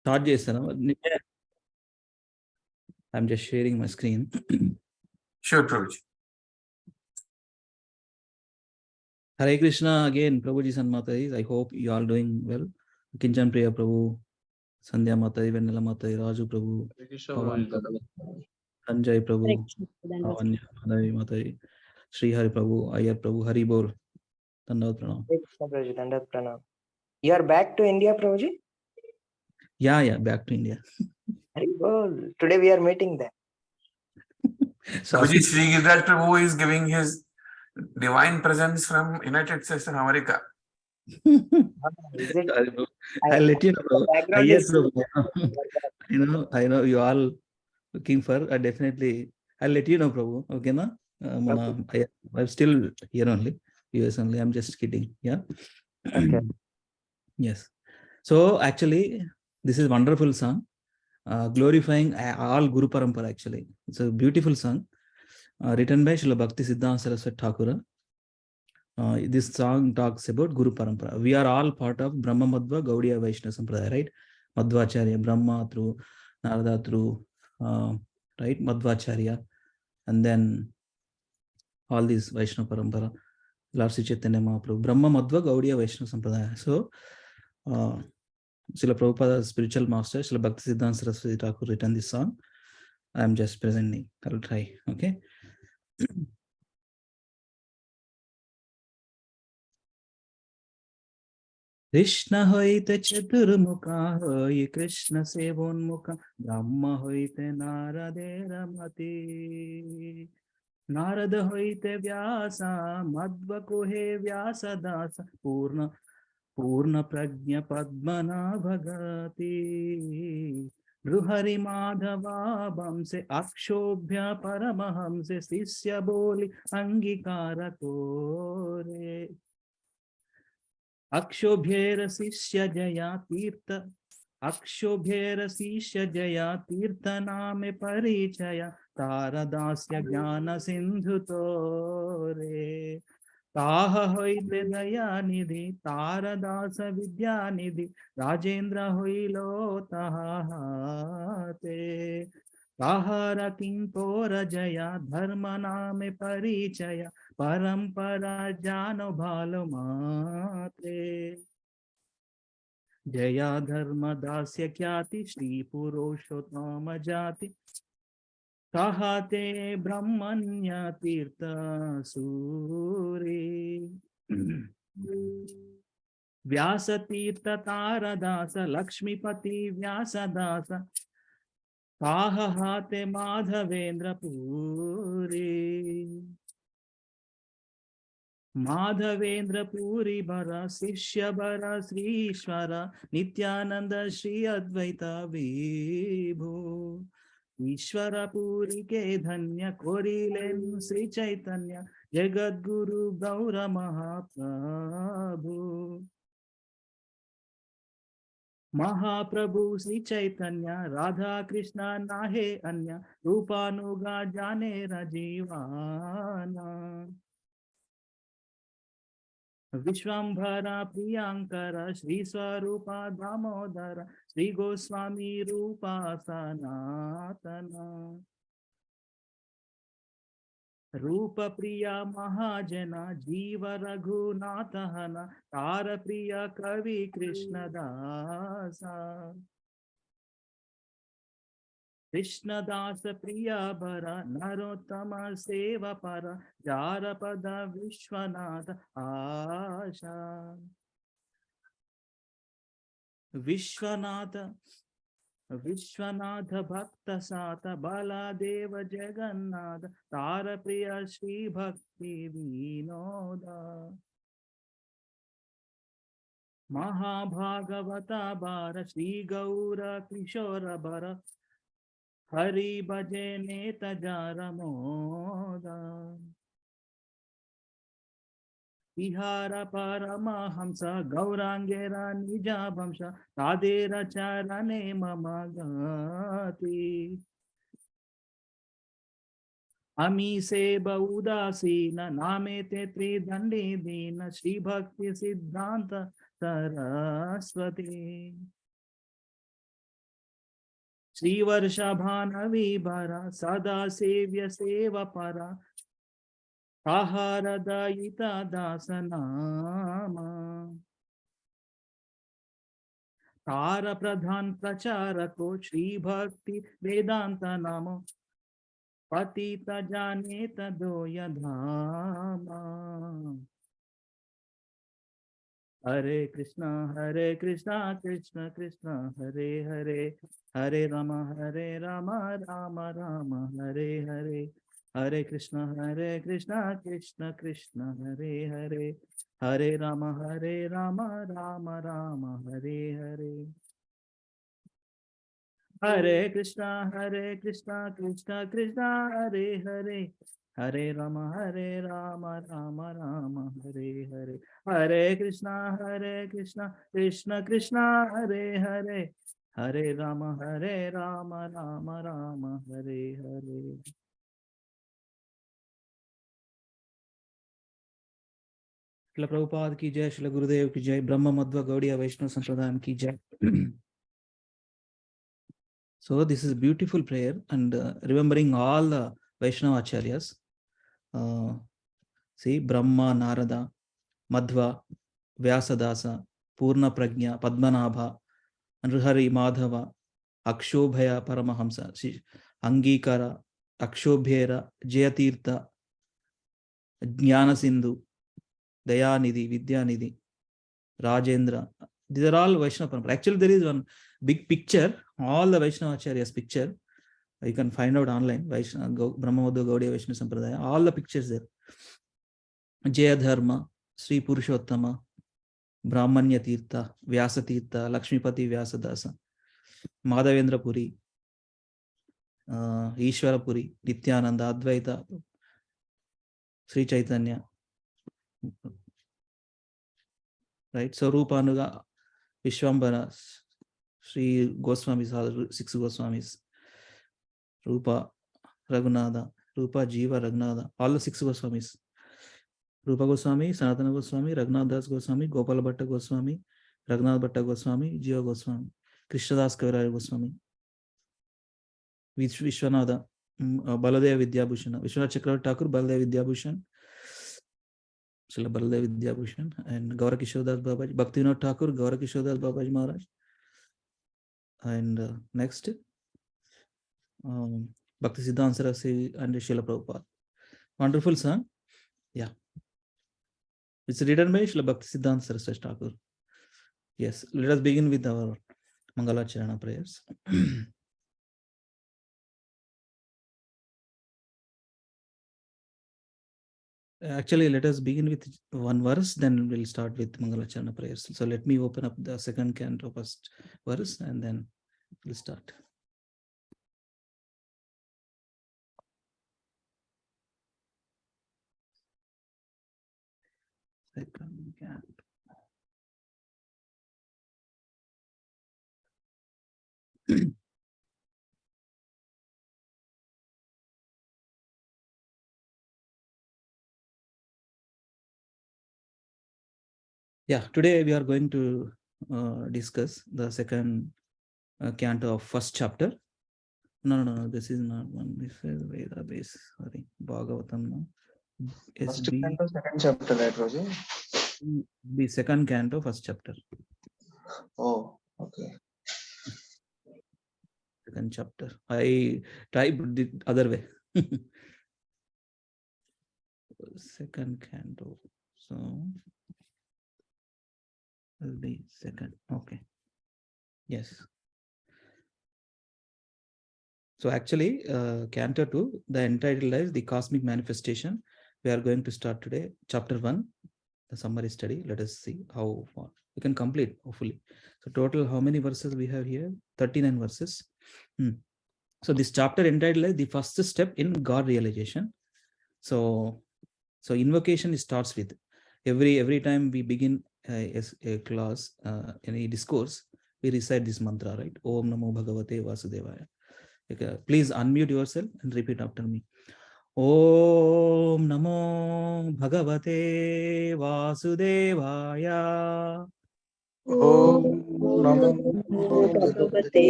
Start చేస్తాను. I'm just sharing my screen. Sure, Prabhuji. Hare Krishna again, Prabhuji and Mataji. I hope you all doing well. Kinchan Priya Prabhu, Sandhya Mataji, Vanilla Mataji, Raju Prabhu, Pawan Prabhu, Sanjay Prabhu, Avanya Madhavi Mataji, Sri Hari Prabhu, Ayar Prabhu, Hari Bol. Dandavat Pranam. Prabhuji, Dandavat Pranam. You are back to India, Prabhuji? Yeah, back to India. Hari Bol. Today we are meeting there. Prabhuji, Shri Giriraj Prabhu is giving his divine presence from United States of America. Is it? I'll let you know, bro. Yes, bro. I know you all looking for definitely. I'll let you know, Prabhu. Okay, na? I'm still here only. US only. I'm just kidding. Yeah. Okay. Yes. So actually, this is wonderful song, glorifying all Guru Parampara. Actually, it's a beautiful song, written by Srila Bhakti Siddhanta Saraswati Thakura. This song talks about Guru Parampara. We are all part of Brahma Madhva Gaudiya Vaishnava Sampradaya, right? Madhvacharya, Brahma through Narada through, right? Madhvacharya, and then all these Vaishnava Parampara, Lord Sri Chaitanya Mahaprabhu, Brahma Madhva Gaudiya Vaishnava Sampradaya. So, Srila Prabhupada's spiritual master, Srila Bhakti Siddhanta Saraswati Thakur, written this song. I am just presenting. I'll try. Okay. Krishna hoite chaturmukha hoy Krishna sevonmukha Brahma hoite Naradera mati Narada hoite Vyasa Madhva kohe Vyasa dasa Purna prajna padmana bhagati Ruhari Madhava Bamse Akshobhya Paramahamse Sisya Boli Angikara Kore Akshobhyera Sishya Jaya Tirtha Akshobhyera Sishya Jaya Tirtha Name Parichaya Taradasya Jnana Sindhu Tore Taha hoite Daya Nidhi Taradasa Vidya Nidhi Rajendra hoilo tahate Tahara Kimpora Jaya Dharma Name Parichaya Parampara Jano Bhalo Mate Jaya Dharma Dasya Kyati Shri Purushottama Jati Kahate Brahmanya Tirtha Suri Vyasa Tirtha Taradasa Lakshmipati Vyasa Dasa Kahate Madhavendra Puri Madhavendra Puri Bara Sishya Bara Sri Ishvara Nityananda Shri Advaita Vibhu Ishvara Puri Ke Dhanya Korilen Sri Chaitanya Jagat Guru Gaura Mahaprabhu Mahaprabhu Sri Chaitanya Radha Krishna Nahe Anya Rupanuga Jane Rajivana Vishwambhara Priyankara Shri Swarupa Damodara Shri Goswami Rupa Sanatana Rupa Priya Mahajana Jiva Raghunatahana Tara Priya Kavi Krishna Dasa Krishna Dasa Priya Bara Narottama Seva Para Jarapada Vishwanatha Asha Vishwanatha Bhakta Sata Baladeva Jagannatha Tara Priya Shri Bhakti Vinoda Mahabhagavata Bara Shri Gaura Kishora Bara Hari Bhaje Neta Jara Moda Vihara Paramahamsa Gaurangera Nija Vamsha Tadera Charane Mamagati Ami Seba Udasina Namete Tridandi Dina Shri Bhakti Siddhanta Saraswati Sri Varshabhanavi Bara Sada Sevya Seva Para Aharadayita Dasanama Tara Pradhan Pracharako Shri Bhakti Vedanta Namo Patita Janeta Doya Dhama Hare Krishna, Krishna Krishna, Hare Hare, Hare Rama, Rama Rama, Hare Hare, Hare Krishna, Krishna Krishna, Hare Hare, Hare Rama, Rama Rama, Hare Hare. Hare Krishna, Krishna Krishna, Hare Hare, Hare Rama, Rama Rama, Hare Hare, Hare Krishna, Krishna Krishna, Hare Hare, Hare Rama, Rama Rama, Hare Hare. Shila Prabhupada ki jai, Shila Gurudev ki jai, Brahma Madhva Gaudiya Vaishnava Sampradayam ki jai. So this is a beautiful prayer, and remembering all the Vaishnava Acharyas. See, Brahma, Narada, Madhva, Vyasadasa, Purna Prajna, Padmanabha, Nrihari, Madhava, Akshobhaya, Paramahamsa, Angikara, Akshobhyera, Jayatirtha, Jnana Sindhu, Dayanidhi, Vidyanidhi, Rajendra. These are all Vaishnava Parampara. Actually, there is one big picture, all the Vaishnava Acharyas picture. You can find out online, Vaishnava, Brahmavodha Gaudiya Vaishnava Sampradaya, all the pictures there. Jayadharma, Sri Purushottama, Brahmanya Tirtha, Vyasa Tirtha, Lakshmipati Vyasadasa, Madhavendra Puri, Ishvara Puri, Nityananda, Advaita, Sri Chaitanya, right? So Rupanuga, Vishwambara, Sri Goswamis, all 6 Goswamis, Rupa Raghunatha, Rupa Jiva Raghunatha, all the 6 Goswamis. Rupa Goswami, Sanatana Goswami, Raghunath Das Goswami, Gopala Bhatta Goswami, Raghunath Bhatta Goswami, Jiva Goswami, Krishnadas Kaviraj Goswami, Vishwanatha, Baladev Vidyabhushan, Vishwanath Chakravarti Thakur, Baladev Vidyabhushan, Srila Baladev Vidyabhushan, and Gaura Kishodas Babaji, Bhaktivinoda Thakur, Gaura Kishodas Babaji Maharaj. And next, Bhakti Siddhanta Saraswati and Srila Prabhupada. Wonderful song. Yeah. It's written by Srila Bhakti Siddhanta Saraswati Thakur. Yes, let us begin with our Mangalacharana prayers. Actually, let us begin with one verse, then we'll start with Mangalacharana prayers. So let me open up the second canto first verse, and then we'll start. Second canto. Yeah, today we are going to discuss the second canto of first chapter. No, this is not one. This is Veda base. Sorry, Bhagavatam. No. First SB. canto, second chapter, right, Roger? The second canto, first chapter. Oh, okay. Second chapter. I typed the other way. Second canto. So will be second. Okay. Yes. So actually, Canto 2, the entitled is The Cosmic Manifestation. We are going to start today, chapter 1, the summary study. Let us see how far we can complete, hopefully. So total, how many verses we have here? 39 verses. So this chapter entitled is The First Step in God Realization. So invocation starts with, every time we begin a class, any discourse, we recite this mantra, right? Om Namo Bhagavate Vasudevaya. Okay, please unmute yourself and repeat after me. Om Namo Bhagavate Vasudevaya. Om Namo Bhagavate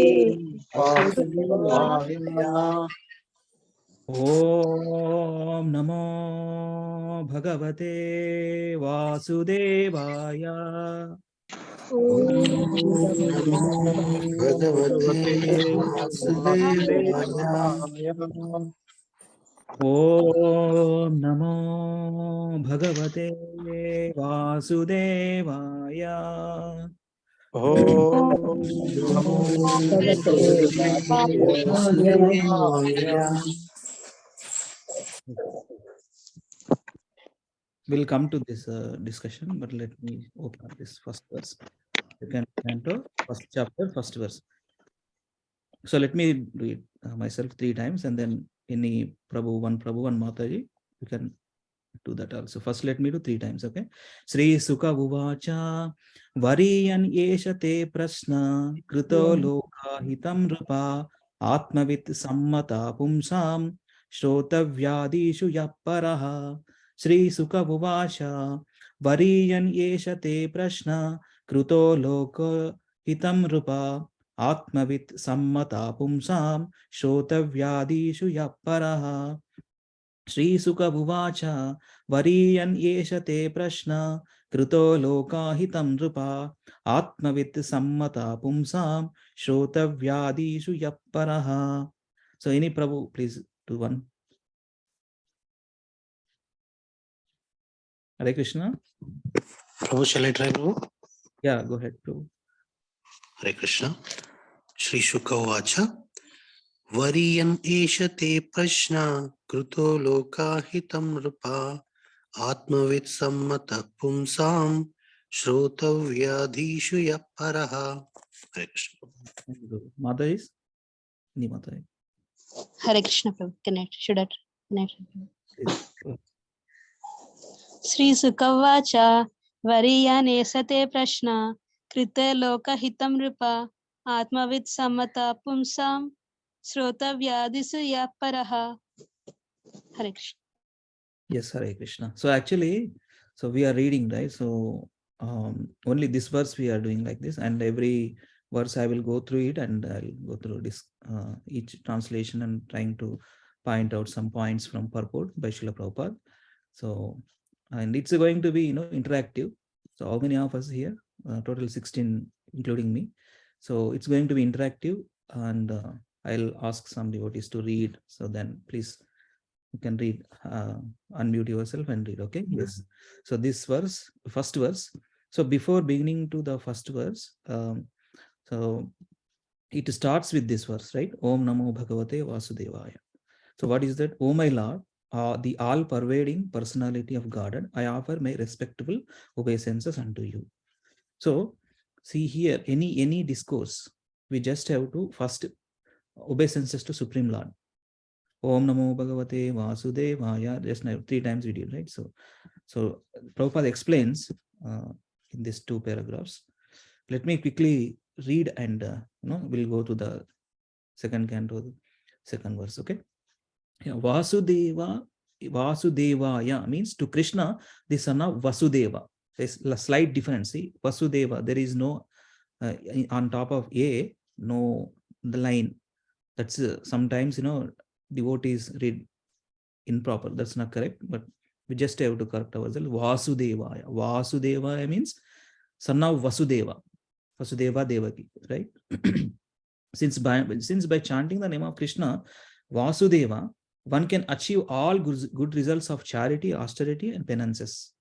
Vasudevaya. Om Namo Bhagavate Vasudevaya. Bhagavate Vasudevaya. Om Namo Bhagavate Vasudevaya. Om Namo Bhagavate Vasudevaya. We'll come to this discussion, but let me open up this first verse. Second canto, first chapter, first verse. So let me read myself 3 times, and then any Prabhu, one Mataji, you can do that also. First, let me do 3 times, okay? Sri Sukha Uvacha Variyan Yeshate Prashna Krito Loka Hitam Rupa Atmavit Sammata Pumsam Shrotavyadishu Yapparaha. Sri Sukha Uvacha Variyan Yeshate Prashna Krito Loka Hitam Rupa Atmavit Sammata Pumsam Shrotavyadishu Yapparaha. Shri Sukha Bhuvacha Variyan Yeshate Prashna Krito Lokahitam Nrupa Atmavit Sammata Pumsam Shrotavyadishu Yapparaha. So any Prabhu, please do one. Hare Krishna. Prabhu, shall I try, Prabhu? Yeah, go ahead, Prabhu. Hare Krishna. Shri Shukha Vacha Variyan Esha Te Prashna Kruto Loka Hitam Rupa Atmavit Sammata Pumsam Shrotavyadhishu Yapparaha. Hare Krishna. Mother is? Any Mata? Hare Krishna Prabhu. Connect. Should I connect? Please. Sri Sukavacha Variyane Sate Prashna Krite Loka Hitam Rupa Atmavit Sammata Pumsam Srota Vyadisu Yapparaha. Hare Krishna. Yes, Hare Krishna. So actually, so we are reading, right? So only this verse we are doing like this, and every verse I will go through it, and I'll go through this each translation and trying to point out some points from purport by Srila Prabhupada. So, and it's going to be, interactive. So how many of us here? Total 16, including me. So it's going to be interactive, and I'll ask some devotees to read. So then please, you can read, unmute yourself and read, okay? Yes. So this verse, first verse. So before beginning to the first verse, so it starts with this verse, right? Om Namo Bhagavate Vasudevaya. So what is that? Oh my Lord, the all-pervading personality of Godhead, I offer my respectful obeisances unto you. So see here, any discourse, we just have to first obeisances to Supreme Lord. Om Namo Bhagavate Vasudevaya. Just now 3 times we did, right? So Prabhupada explains in these 2 paragraphs. Let me quickly read, and we'll go to the second canto, second verse. Okay. Yeah, Vasudevaya means to Krishna, the son of Vasudeva. There's a slight difference. See, Vasudeva, there is no on top of A, no the line. That's sometimes devotees read improper. That's not correct, but we just have to correct ourselves. Vasudevaya. Vasudevaya means son of Vasudeva. Vasudeva Devaki, right? Since by chanting the name of Krishna, Vasudeva, one can achieve all good results of charity, austerity, and penances.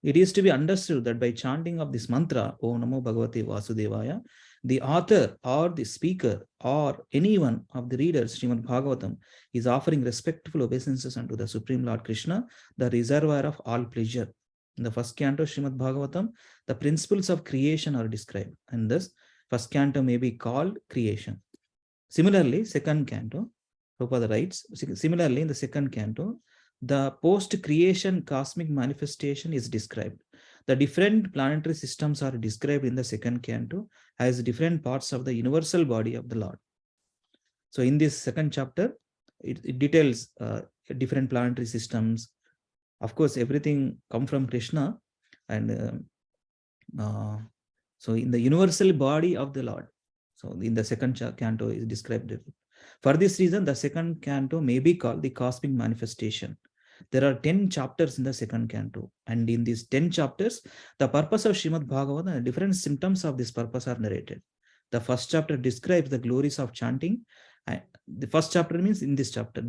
It is to be understood that by chanting of this mantra, Om Namo Bhagavate Vasudevaya, the author or the speaker or anyone of the readers, Srimad Bhagavatam, is offering respectful obeisances unto the Supreme Lord Krishna, the reservoir of all pleasure. In the first canto, Srimad Bhagavatam, the principles of creation are described, and thus first canto may be called creation. Similarly, second canto, Prabhupada writes, similarly in the second canto, the post-creation cosmic manifestation is described. The different planetary systems are described in the second canto as different parts of the universal body of the Lord. So in this second chapter, it details different planetary systems. Of course, everything come from Krishna, and So in the universal body of the Lord. So in the second canto is described. For this reason, the second canto may be called the cosmic manifestation. There are 10 chapters in the second canto. And in these 10 chapters, the purpose of Srimad Bhagavatam and different symptoms of this purpose are narrated. The first chapter describes the glories of chanting. The first chapter means in this chapter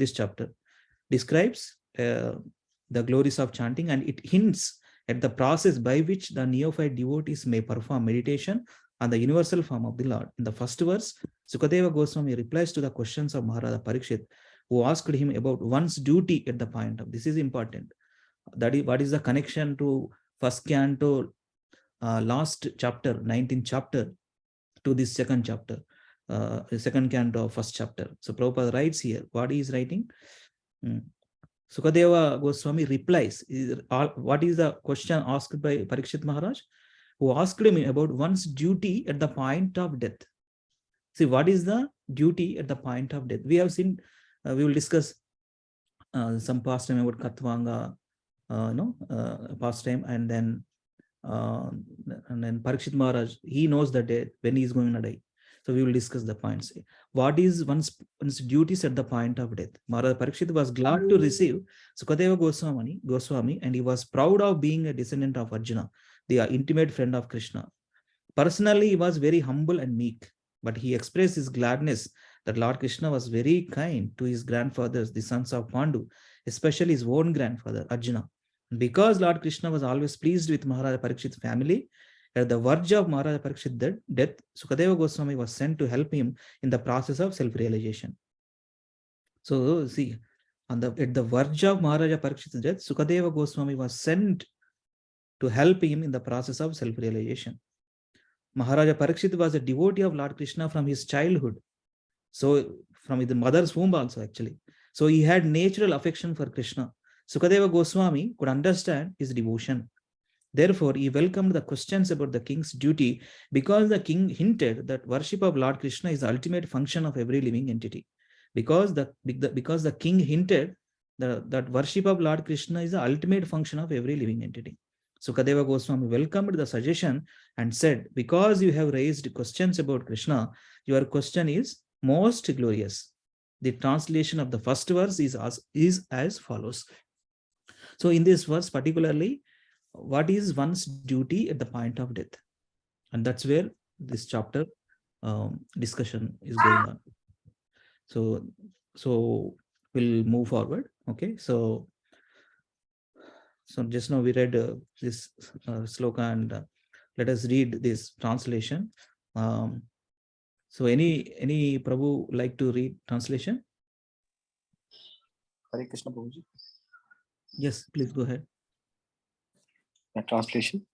describes the glories of chanting, and it hints at the process by which the neophyte devotees may perform meditation on the universal form of the Lord. In the first verse, Sukadeva Goswami replies to the questions of Maharaja Parikshit, who asked him about one's duty at the point of. This is important. That is, what is the connection to first canto, last chapter, 19th chapter, to this second chapter, second canto of first chapter. So Prabhupada writes here, what he is writing? Sukadeva Goswami replies. What is the question asked by Parikshit Maharaj? Who asked him about one's duty at the point of death. See, what is the duty at the point of death? We have seen, we will discuss some pastime about Katvanga, pastime, and then Parikshit Maharaj, he knows the day when he is going to die. So we will discuss the points. What is one's duties at the point of death? Maharaj Parikshit was glad to receive Sukadeva Goswami, and he was proud of being a descendant of Arjuna, the intimate friend of Krishna. Personally, he was very humble and meek, but he expressed his gladness that Lord Krishna was very kind to his grandfathers, the sons of Pandu, especially his own grandfather, Arjuna. Because Lord Krishna was always pleased with Maharaja Parikshit's family, at the verge of Maharaja Parikshit's death, Sukadeva Goswami was sent to help him in the process of self-realization. So see, at the verge of Maharaja Parikshit's death, Sukadeva Goswami was sent to help him in the process of self-realization. Maharaja Parikshit was a devotee of Lord Krishna from his childhood. So from his mother's womb also, actually. So he had natural affection for Krishna. Sukadeva Goswami could understand his devotion. Therefore, he welcomed the questions about the king's duty, because the king hinted that worship of Lord Krishna is the ultimate function of every living entity. Because the king hinted that worship of Lord Krishna is the ultimate function of every living entity. Sukadeva Goswami welcomed the suggestion and said, because you have raised questions about Krishna, your question is most glorious. The translation of the first verse is as follows. So in this verse particularly, what is one's duty at the point of death? And that's where this chapter discussion is going on. So we'll move forward. Okay, so just now we read this sloka, and let us read this translation. So any Prabhu like to read translation? Hare Krishna Prabhuji. Yes, please go ahead. Translation.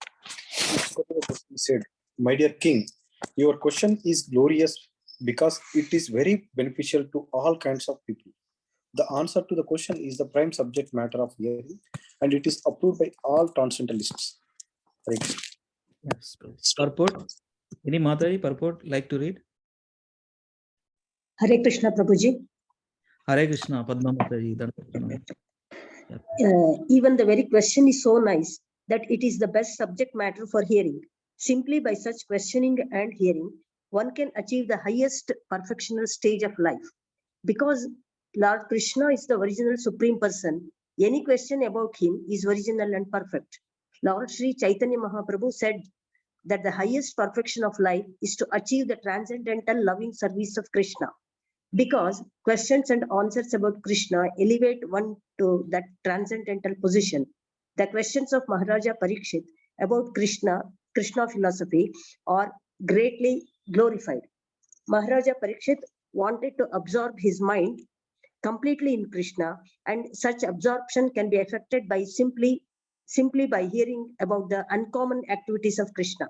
He said, my dear king, your question is glorious because it is very beneficial to all kinds of people. The answer to the question is the prime subject matter of hearing, and it is approved by all transcendentalists. Yes, purport. Any Mataji purport like to read? Hare Krishna Prabhuji. Hare Krishna, Padma Mataji. Even the very question is so nice that it is the best subject matter for hearing. Simply by such questioning and hearing, one can achieve the highest perfectional stage of life. Because Lord Krishna is the original Supreme Person, any question about him is original and perfect. Lord Sri Chaitanya Mahaprabhu said that the highest perfection of life is to achieve the transcendental loving service of Krishna. Because questions and answers about Krishna elevate one to that transcendental position. The questions of Maharaja Parikshit about Krishna philosophy are greatly glorified. Maharaja Parikshit wanted to absorb his mind completely in Krishna, and such absorption can be effected by simply by hearing about the uncommon activities of Krishna.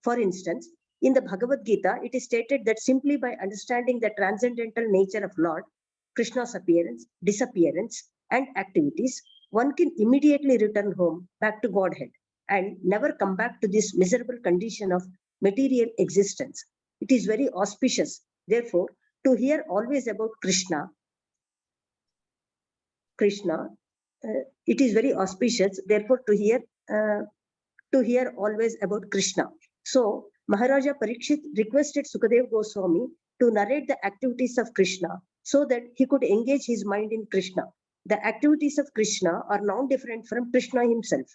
For instance, in the Bhagavad Gita, it is stated that simply by understanding the transcendental nature of Lord Krishna's appearance, disappearance, and activities, one can immediately return home back to Godhead and never come back to this miserable condition of material existence. It is very auspicious, therefore, to hear always about Krishna. It is very auspicious, therefore, to hear always about Krishna. So, Maharaja Parikshit requested Sukadeva Goswami to narrate the activities of Krishna so that he could engage his mind in Krishna. The activities of Krishna are non-different from Krishna himself.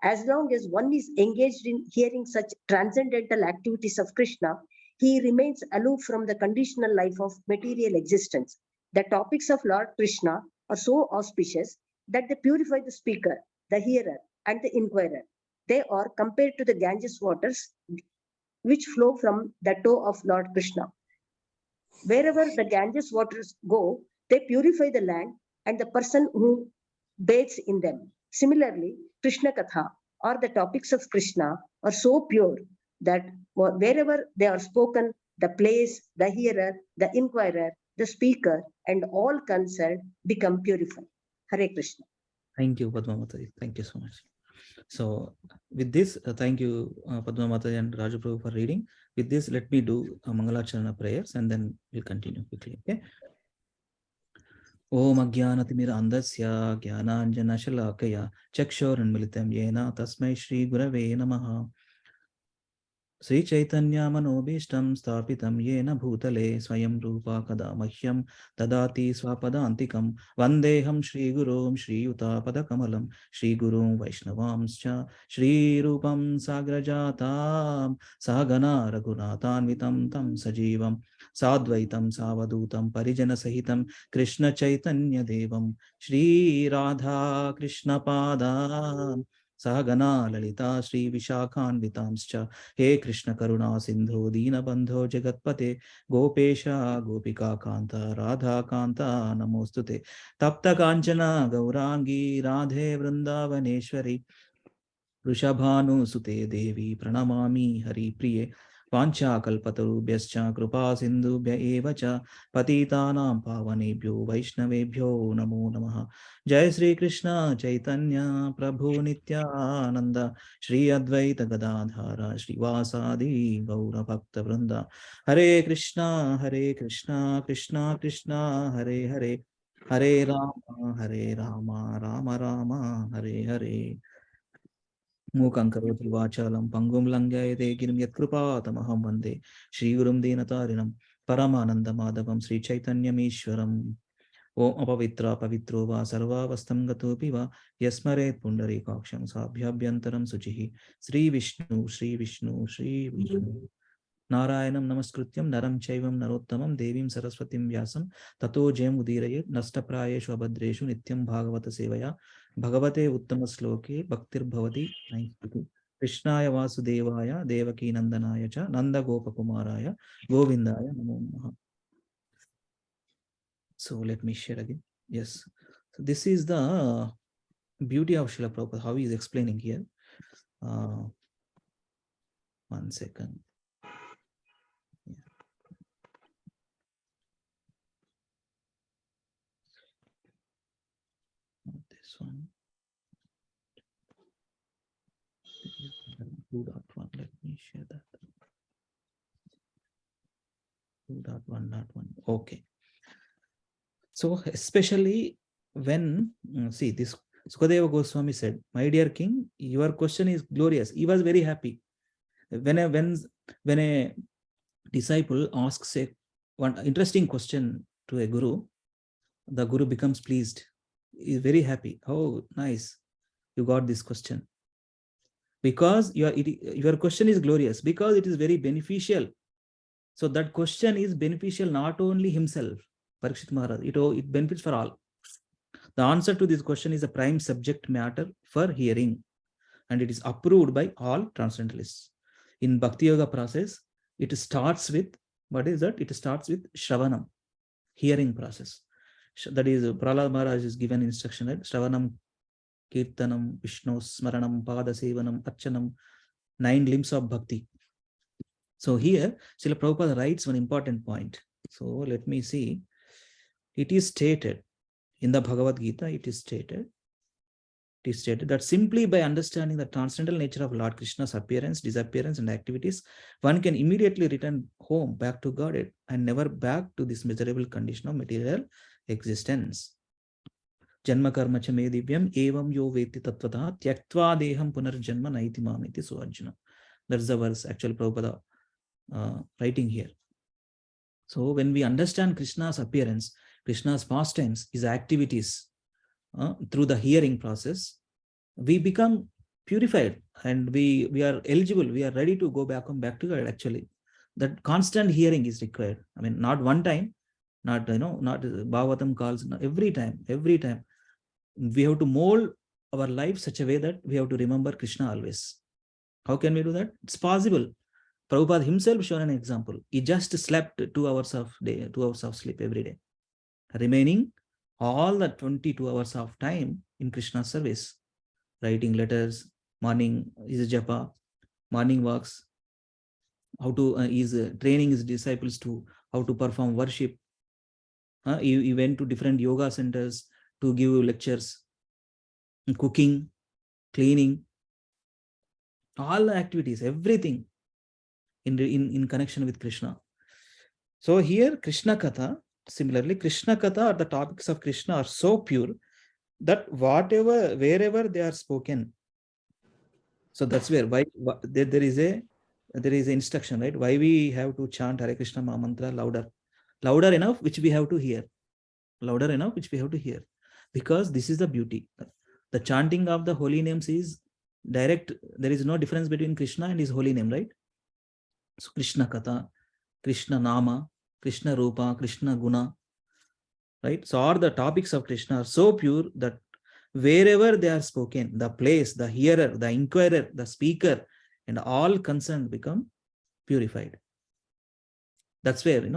As long as one is engaged in hearing such transcendental activities of Krishna, he remains aloof from the conditional life of material existence. The topics of Lord Krishna are so auspicious that they purify the speaker, the hearer, and the inquirer. They are compared to the Ganges waters which flow from the toe of Lord Krishna. Wherever the Ganges waters go, they purify the land and the person who bathes in them. Similarly, Krishna Katha or the topics of Krishna are so pure that wherever they are spoken, the place, the hearer, the inquirer, the speaker, and all concerned become purified. Hare Krishna. Thank you, Padma Mataji. Thank you so much. So with this, thank you, Padma Mataji and Raju Prabhu for reading. With this, let me do Mangalacharana prayers and then we'll continue quickly. Okay. Om Ajnanatimiraandasya Jnananjanashalakaya Chakshoranmilitam Yena Tasmai Shri Gurave Namaha. Sri Chaitanya Manobishtam Stapitam Yena Bhutale Swayam Rupa Kada Mahyam Tadati Swapadantikam Vandeham Shri Gurum Shri Yuta Padakamalam Shri Gurum Vaishnavamscha Shri Rupam Sagrajatam Sagana Raghunathanvitam Tam Sajivam Sadvaitam Savadutam Parijana Sahitam Krishna Chaitanya Devam Shri Radha Krishna Padam Sahagana Lalita Shri Vishakhanvitamscha He Krishna Karuna Sindhu Dina Bandho Jagatpate Gopesha Gopika Kanta Radha Kanta Namostute Tapta Kanchana Gaurangi Radhe Vrindavaneshwari Rishabhanu Sute Devi Pranamami Hari Priye Pancha Kalpatarubhyascha Krupa Sindhubhya Evacha Patitanam Pavanebhyo Vaishnavebhyo Namo Namaha Jai Sri Krishna Chaitanya Prabhu Nityananda Shri Advaita Gadadhara Shri Vasadi Gaura Bhakta Vrinda Hare Krishna Krishna Krishna Hare Hare Hare Rama Rama Rama Hare Hare Mukhaṁ karoti vācālam pangum langhayate girim yatkrupatamaham vande Shri Gurum Dinatarinam Paramananda Madhavam Sri Chaitanyam Ishwaram Om apavitra pavitro va sarva vastam gatopi va yasmaret pundarikaksham sabhyabhyantaram suchihi Sri Vishnu Sri Vishnu Sri Vishnu Narayanam namaskrutyam naram chaivam narottamam devim saraswatim vyasam tato jayam udirayet nashtaprayeshu abhadreshu nityam bhagavata sevaya bhagavate uttama sloke bhaktir bhavati naitutu Krishnaya Vasudevaya Devaki Nandanaya cha Nanda Gopakumaraya Govindaya Namo Namaha. So let me share again. Yes. So this is the beauty of Srila Prabhupada, how he is explaining here. 1 second. Yeah. Not this one. 2.1. Let me share that. 2.1.1. Okay. So especially when see this Sukadeva Goswami said, "My dear king, your question is glorious." He was very happy when a disciple asks one interesting question to a guru. The guru becomes pleased. He is very happy. Oh, nice, you got this question because your question is glorious because it is very beneficial. So that question is beneficial not only himself, Parikshit Maharaj, it benefits for all. The answer to this question is a prime subject matter for hearing, and it is approved by all transcendentalists. In Bhakti Yoga process, it starts with, what is that? It starts with Shravanam, hearing process. That is, Prahlad Maharaj is given instruction that Shravanam, Kirtanam, Vishnu, Smaranam, Pada Sevanam, Archanam, 9 limbs of Bhakti. So here, Srila Prabhupada writes one important point. So let me see. It is stated in the Bhagavad Gita, it is stated that simply by understanding the transcendental nature of Lord Krishna's appearance, disappearance, and activities, one can immediately return home back to Godhead and never back to this miserable condition of material existence. Janma karma cha me divyam evam yo veti tattvata tyaktva deham punarjanma naiti mamiti so Arjuna. That's the verse actually Prabhupada writing here. So when we understand Krishna's appearance, Krishna's pastimes, his activities through the hearing process, we become purified and we are eligible, we are ready to go back to God. Actually, that constant hearing is required. I mean, not one time, not not Bhagavatam calls, every time we have to mold our life such a way that we have to remember Krishna always. How can we do that? It's possible. Prabhupada himself shown an example. He just slept 2 hours of sleep every day, remaining all the 22 hours of time in Krishna's service, writing letters, morning is japa, morning walks, how to training his disciples to how to perform worship. He went to different yoga centers to give lectures, cooking, cleaning, all the activities, everything in connection with Krishna. So here Krishna Katha, similarly, Krishna Katha or the topics of Krishna are so pure that wherever they are spoken. So that's where there is an instruction, right? Why we have to chant Hare Krishna mantra louder enough, which we have to hear, because this is the beauty. The chanting of the holy names is direct. There is no difference between Krishna and his holy name, right? So Krishna Katha, Krishna Nama, Krishna Rupa, Krishna Guna, right? So all the topics of Krishna are so pure that wherever they are spoken, the place, the hearer, the inquirer, the speaker, and all concerned become purified. That's where,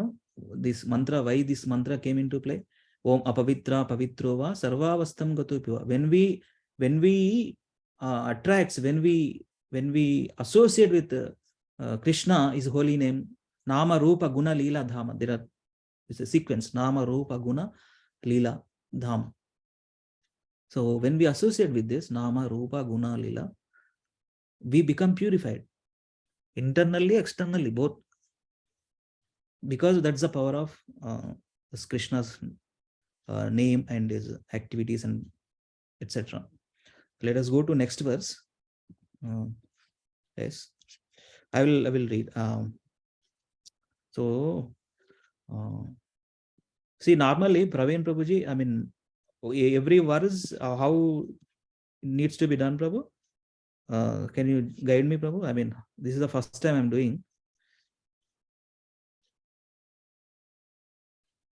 this mantra, why this mantra came into play. Om apavitra pavitro va sarvavastam gato piva. When we attracts, when we associate with Krishna, his holy name, Nama Rupa Guna Lila Dhama. It's a sequence, Nama Rupa Guna Lila Dham. So when we associate with this Nama Rupa Guna Lila, we become purified internally, externally, both, because that's the power of Krishna's name and his activities and etc. Let us go to next verse. Yes, I will read. So see, normally Praveen Prabhuji, I mean, every verse how it needs to be done, Prabhu. Can you guide me, Prabhu? I mean, this is the first time I'm doing.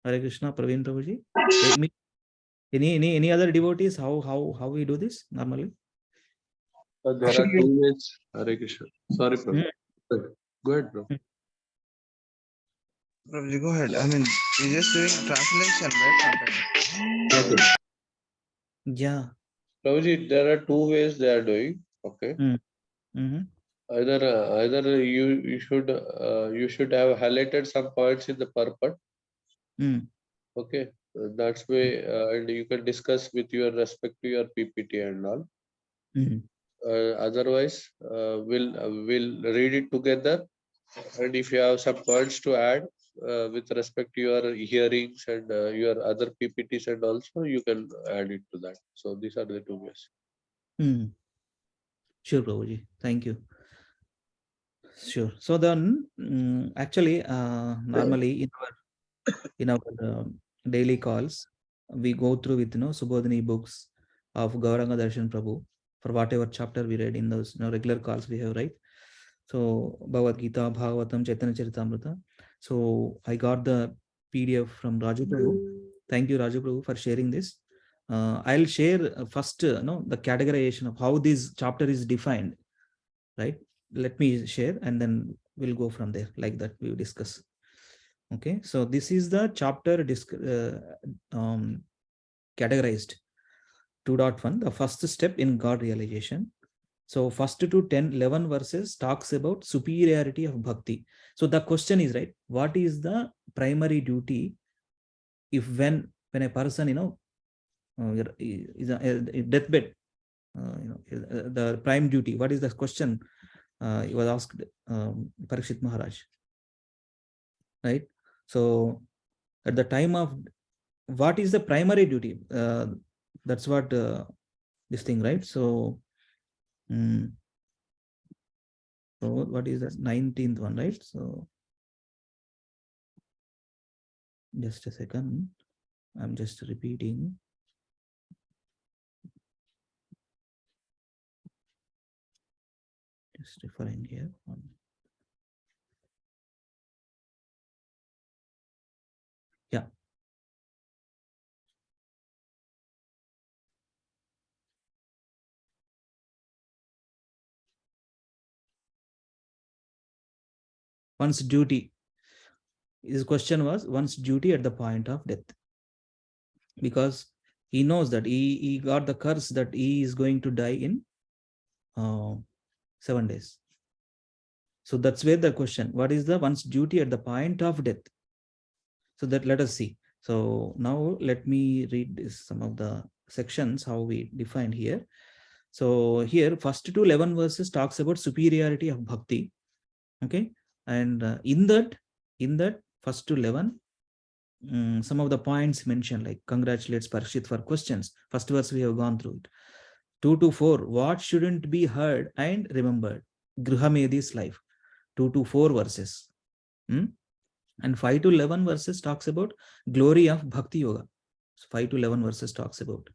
Hare Krishna, Praveen Prabhuji. Any other devotees? How we do this normally? There are two ways, Hare Krishna. Sorry, Prabhu. Go ahead, bro. Prabhuji, go ahead. I mean, you're just doing translation, right? Okay. Yeah. Prabhuji, there are two ways they are doing. Okay. Mm-hmm. Either you should have highlighted some points in the purport. Okay, that's way, and you can discuss with your respect to your PPT and all. Otherwise, we'll read it together, and if you have some points to add with respect to your hearings and your other PPTs and also, you can add it to that. So these are the two ways. Sure, Prabhuji. Thank you. Sure. So then, actually, normally in our daily calls, we go through with Subodhini books of Gauranga Darshan Prabhu for whatever chapter we read in those regular calls we have, right? So Bhagavad Gita, Bhagavatam, Chaitanya Charitamrita. So I got the PDF from Raju Prabhu. Thank you, Raju Prabhu, for sharing this. I'll share first, the categorization of how this chapter is defined, right? Let me share and then we'll go from there, like that we will discuss. Okay, so this is the chapter categorized 2.1, the first step in God realization. So first to 11 verses talks about superiority of bhakti. So the question is, right, what is the primary duty if when a person is a deathbed, the prime duty, what is the question he was asked Parikshit Maharaj, right? So at the time of what is the primary duty, that's what this thing, right? So So what is that? 19th one, right? So just a second. I'm just repeating. Just referring here. Yeah. One's duty. His question was one's duty at the point of death. Because he knows that he got the curse that he is going to die in 7 days. So that's where the question, what is the one's duty at the point of death? So that let us see. So now let me read this, some of the sections, how we define here. So here, first to 11 verses talks about superiority of bhakti. Okay. And in that first to 11, some of the points mentioned, like congratulates Parikshit for questions. First verse we have gone through it. 2 to 4, what shouldn't be heard and remembered? Grihamedi's life. 2 to 4 verses. And 5 to 11 verses talks about glory of Bhakti Yoga. So 5 to 11 verses talks about.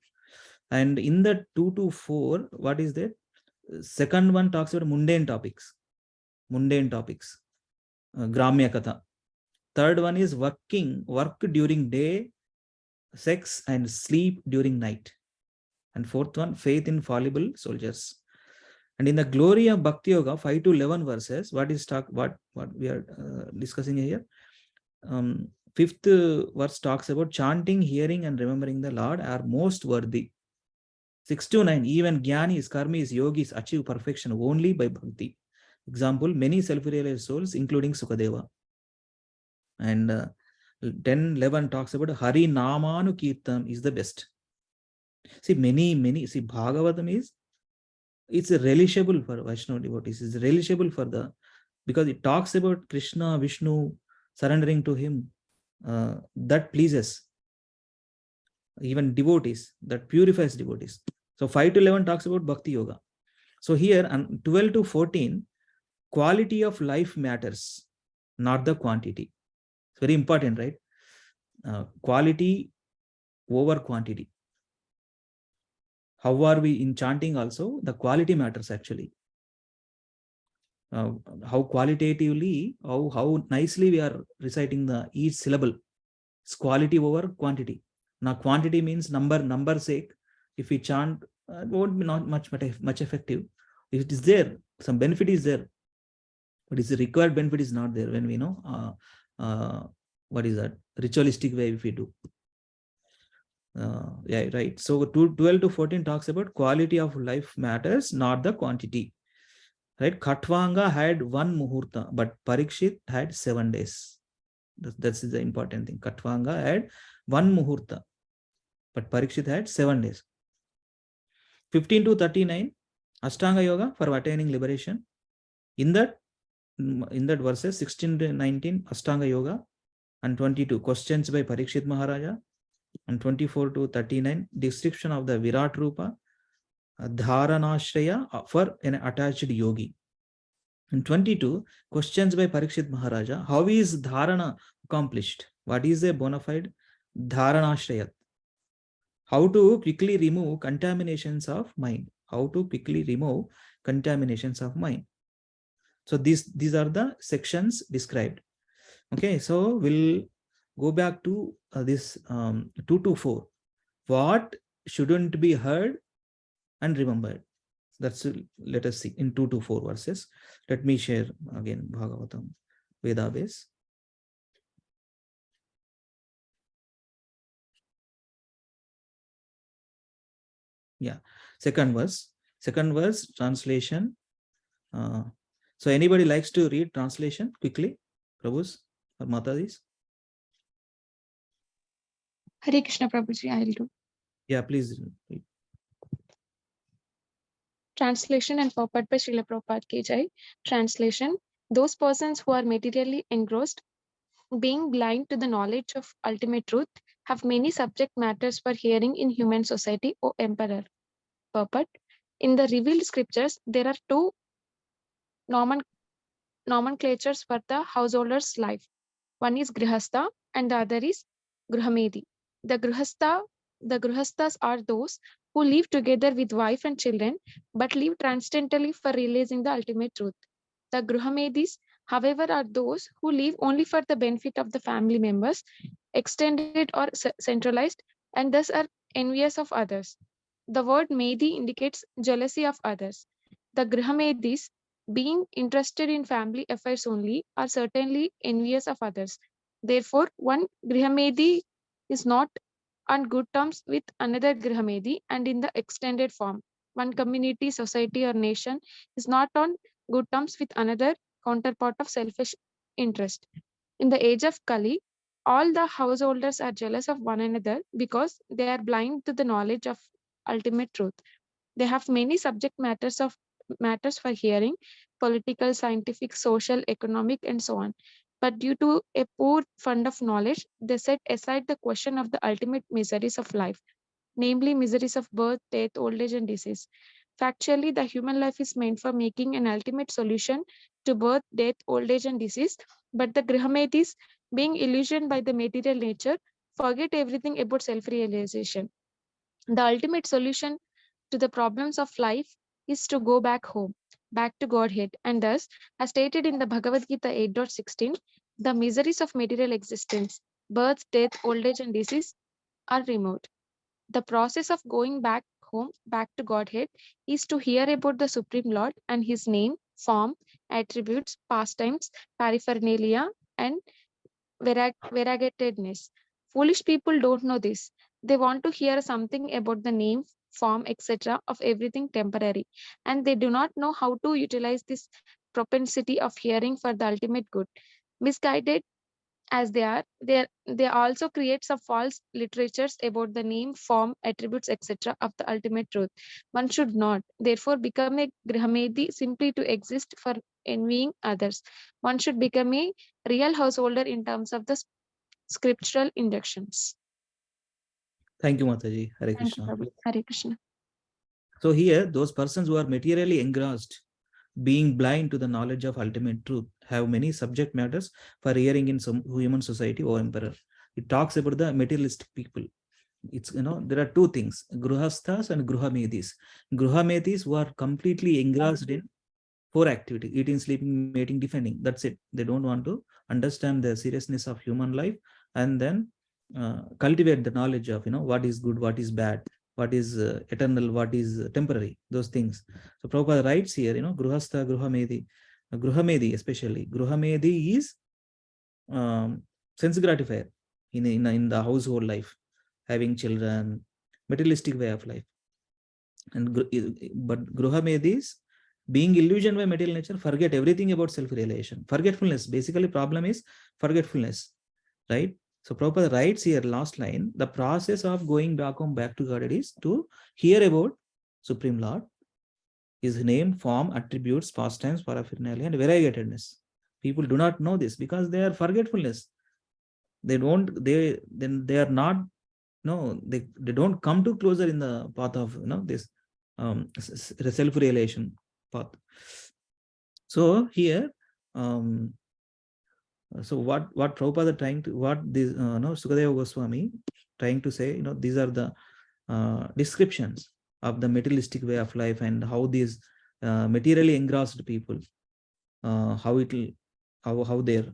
And in the 2 to 4, what is that? Second one talks about mundane topics. Gramya Katha. Third one is work during day, sex and sleep during night. And fourth one, faith in fallible soldiers. And in the glory of Bhakti Yoga, 5 to 11 verses, what we are discussing here? Fifth verse talks about chanting, hearing and remembering the Lord are most worthy. 6 to 9, even Jnanis, Karmis, Yogis achieve perfection only by Bhakti. Example, many self-realized souls, including Sukadeva. And 10, 11 talks about Hari Namanu Kirtan is the best. See, see, Bhagavatam it's relishable for Vaishnava devotees. It's relishable for because it talks about Krishna, Vishnu, surrendering to him. That pleases even devotees, that purifies devotees. So 5 to 11 talks about Bhakti Yoga. So here, 12 to 14, quality of life matters, not the quantity. It's very important, right? Quality over quantity. How are we in chanting also? The quality matters actually. How qualitatively, how nicely we are reciting each syllable. It's quality over quantity. Now quantity means number sake. If we chant, it won't be not much effective. If it is there, some benefit is there, but the required benefit is not there when we know what is that ritualistic way if we do. Yeah, right. So 12 to 14 talks about quality of life matters, not the quantity. Right? Khatvanga had 1 muhurta, but Parikshit had 7 days. That's the important thing. Khatvanga had 1 muhurta, but Parikshit had 7 days. 15 to 39, Ashtanga Yoga for attaining liberation. In that verses 16 to 19, Ashtanga Yoga, and 22, questions by Parikshit Maharaja, and 24 to 39, description of the Virat Rupa, Dharanashraya for an attached yogi. And 22, questions by Parikshit Maharaja, how is Dharana accomplished? What is a bona fide Dharanashraya? How to quickly remove contaminations of mind. How to quickly remove contaminations of mind. So these are the sections described. Okay, so we'll go back to this 2 to 4. What shouldn't be heard and remembered? That's let us see in 2 to 4 verses. Let me share again Bhagavatam Veda base. Yeah, second verse translation. So anybody likes to read translation quickly, Prabhus or Matadis? Hare Krishna Prabhuji, I'll do. Yeah, please read. Translation and purport by Srila Prabhupada Ki Jai. Translation: those persons who are materially engrossed, being blind to the knowledge of ultimate truth, have many subject matters for hearing in human society, O Emperor. Purport: in the revealed scriptures, there are 2 nomenclatures for the householder's life. One is grihastha and the other is gruhamedi. The grihasthas are those who live together with wife and children but live transcendentally for realizing the ultimate truth. The gruhamedis, however, are those who live only for the benefit of the family members, extended or centralized, and thus are envious of others. The word medi indicates jealousy of others. The gruhamedis, being interested in family affairs only, are certainly envious of others. Therefore, one grihamedi is not on good terms with another grihamedi, and in the extended form, one community, society, or nation is not on good terms with another counterpart of selfish interest. In the age of Kali, all the householders are jealous of one another because they are blind to the knowledge of ultimate truth. They have many subject matters for hearing, political, scientific, social, economic, and so on. But due to a poor fund of knowledge, they set aside the question of the ultimate miseries of life, namely miseries of birth, death, old age, and disease. Factually, the human life is meant for making an ultimate solution to birth, death, old age, and disease, but the Grihamedis, being illusioned by the material nature, forget everything about self-realization. The ultimate solution to the problems of life is to go back home, back to Godhead, and thus, as stated in the Bhagavad Gita 8.16, the miseries of material existence, birth, death, old age, and disease are removed. The process of going back home, back to Godhead, is to hear about the Supreme Lord and His name, form, attributes, pastimes, paraphernalia, and variegatedness. Foolish people don't know this. They want to hear something about the name, form, etc. of everything temporary, and they do not know how to utilize this propensity of hearing for the ultimate good. Misguided as they also create some false literatures about the name, form, attributes, etc. of the ultimate truth. One should not, therefore, become a Grihamedi simply to exist for envying others. One should become a real householder in terms of the scriptural inductions. Thank you, Mataji. Hare Thank you, Krishna. Prabhu. Hare Krishna. So here, those persons who are materially engrossed, being blind to the knowledge of ultimate truth, have many subject matters for hearing in some human society, O Emperor. It talks about the materialistic people. It's, there are two things, Gruhasthas and Gruhamedis. Gruhamedis who are completely engrossed in four activities: eating, sleeping, mating, defending. That's it. They don't want to understand the seriousness of human life and then cultivate the knowledge of, what is good, what is bad, what is eternal, what is temporary, those things. So Prabhupada writes here, Gruhastha, Gruhamedi especially. Gruhamedi is sense gratifier in the household life, having children, materialistic way of life. But Gruhamedis, being illusioned by material nature, forget everything about self-realization. Forgetfulness. Basically, problem is forgetfulness, right? So Prabhupada writes here, last line, the process of going back home, back to God is to hear about Supreme Lord, His name, form, attributes, pastimes, paraphernalia, and variegatedness. People do not know this because they are forgetfulness. They are not, they don't come to closer in the path of, this self-realization path. So here, so what Prabhupada trying to, what this Sukadeva Goswami trying to say, these are the descriptions of the materialistic way of life and how these materially engrossed people, how their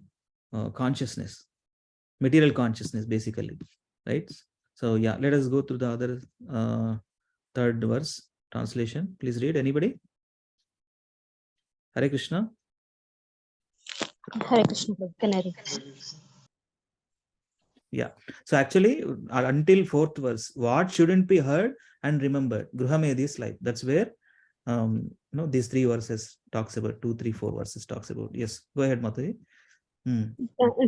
consciousness, material consciousness, basically, right? So yeah, let us go through the other third verse translation. Please read, anybody. Hare Krishna. Hare Krishna. Can I read? Yeah. So actually, until fourth verse, what shouldn't be heard and remembered? Gruhamedi's life. That's where these three verses talks about. 2, 3, 4 verses talks about. Yes. Go ahead, Mataji.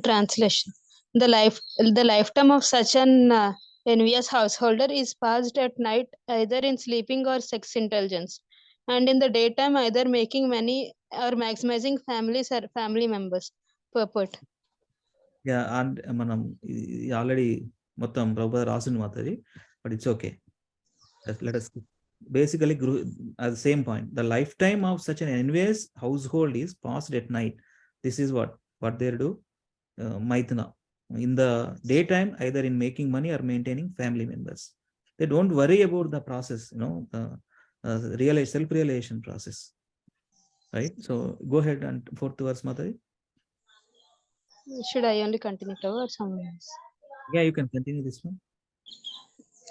Translation. The lifetime of such an envious householder is passed at night either in sleeping or sex indulgence, and in the daytime either making money or maximizing family members. Purport. Yeah, and already Matam Prabhupada Rasun Mataji, but it's okay. Let us basically at the same point. The lifetime of such an envious household is passed at night, This is what they do, Maithuna. In the daytime, either in making money or maintaining family members. They don't worry about the process, self-realization process. Right? So go ahead and fourth verse, Mataji. Should I only continue to or someone else? Yeah, you can continue this one.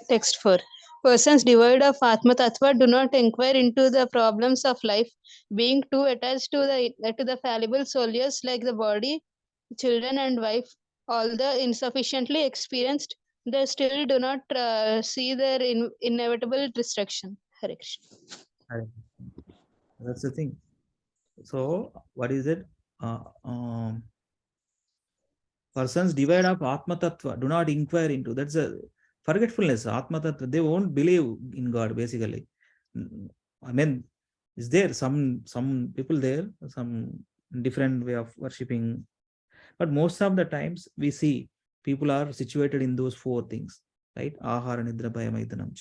Text 4. Persons devoid of Atma Tattva do not inquire into the problems of life, being too attached to the fallible souls like the body, children, and wife. Although insufficiently experienced, they still do not see their inevitable destruction. Hare Krishna. That's the thing. So, what is it? Persons devoid of Atma Tattva do not inquire into. That's a forgetfulness. Atma Tattva, they won't believe in God, basically. I mean, is there some people there, some different way of worshipping? But most of the times we see people are situated in those four things, right? Ahara, Nidra, Bhaya, Maidanam.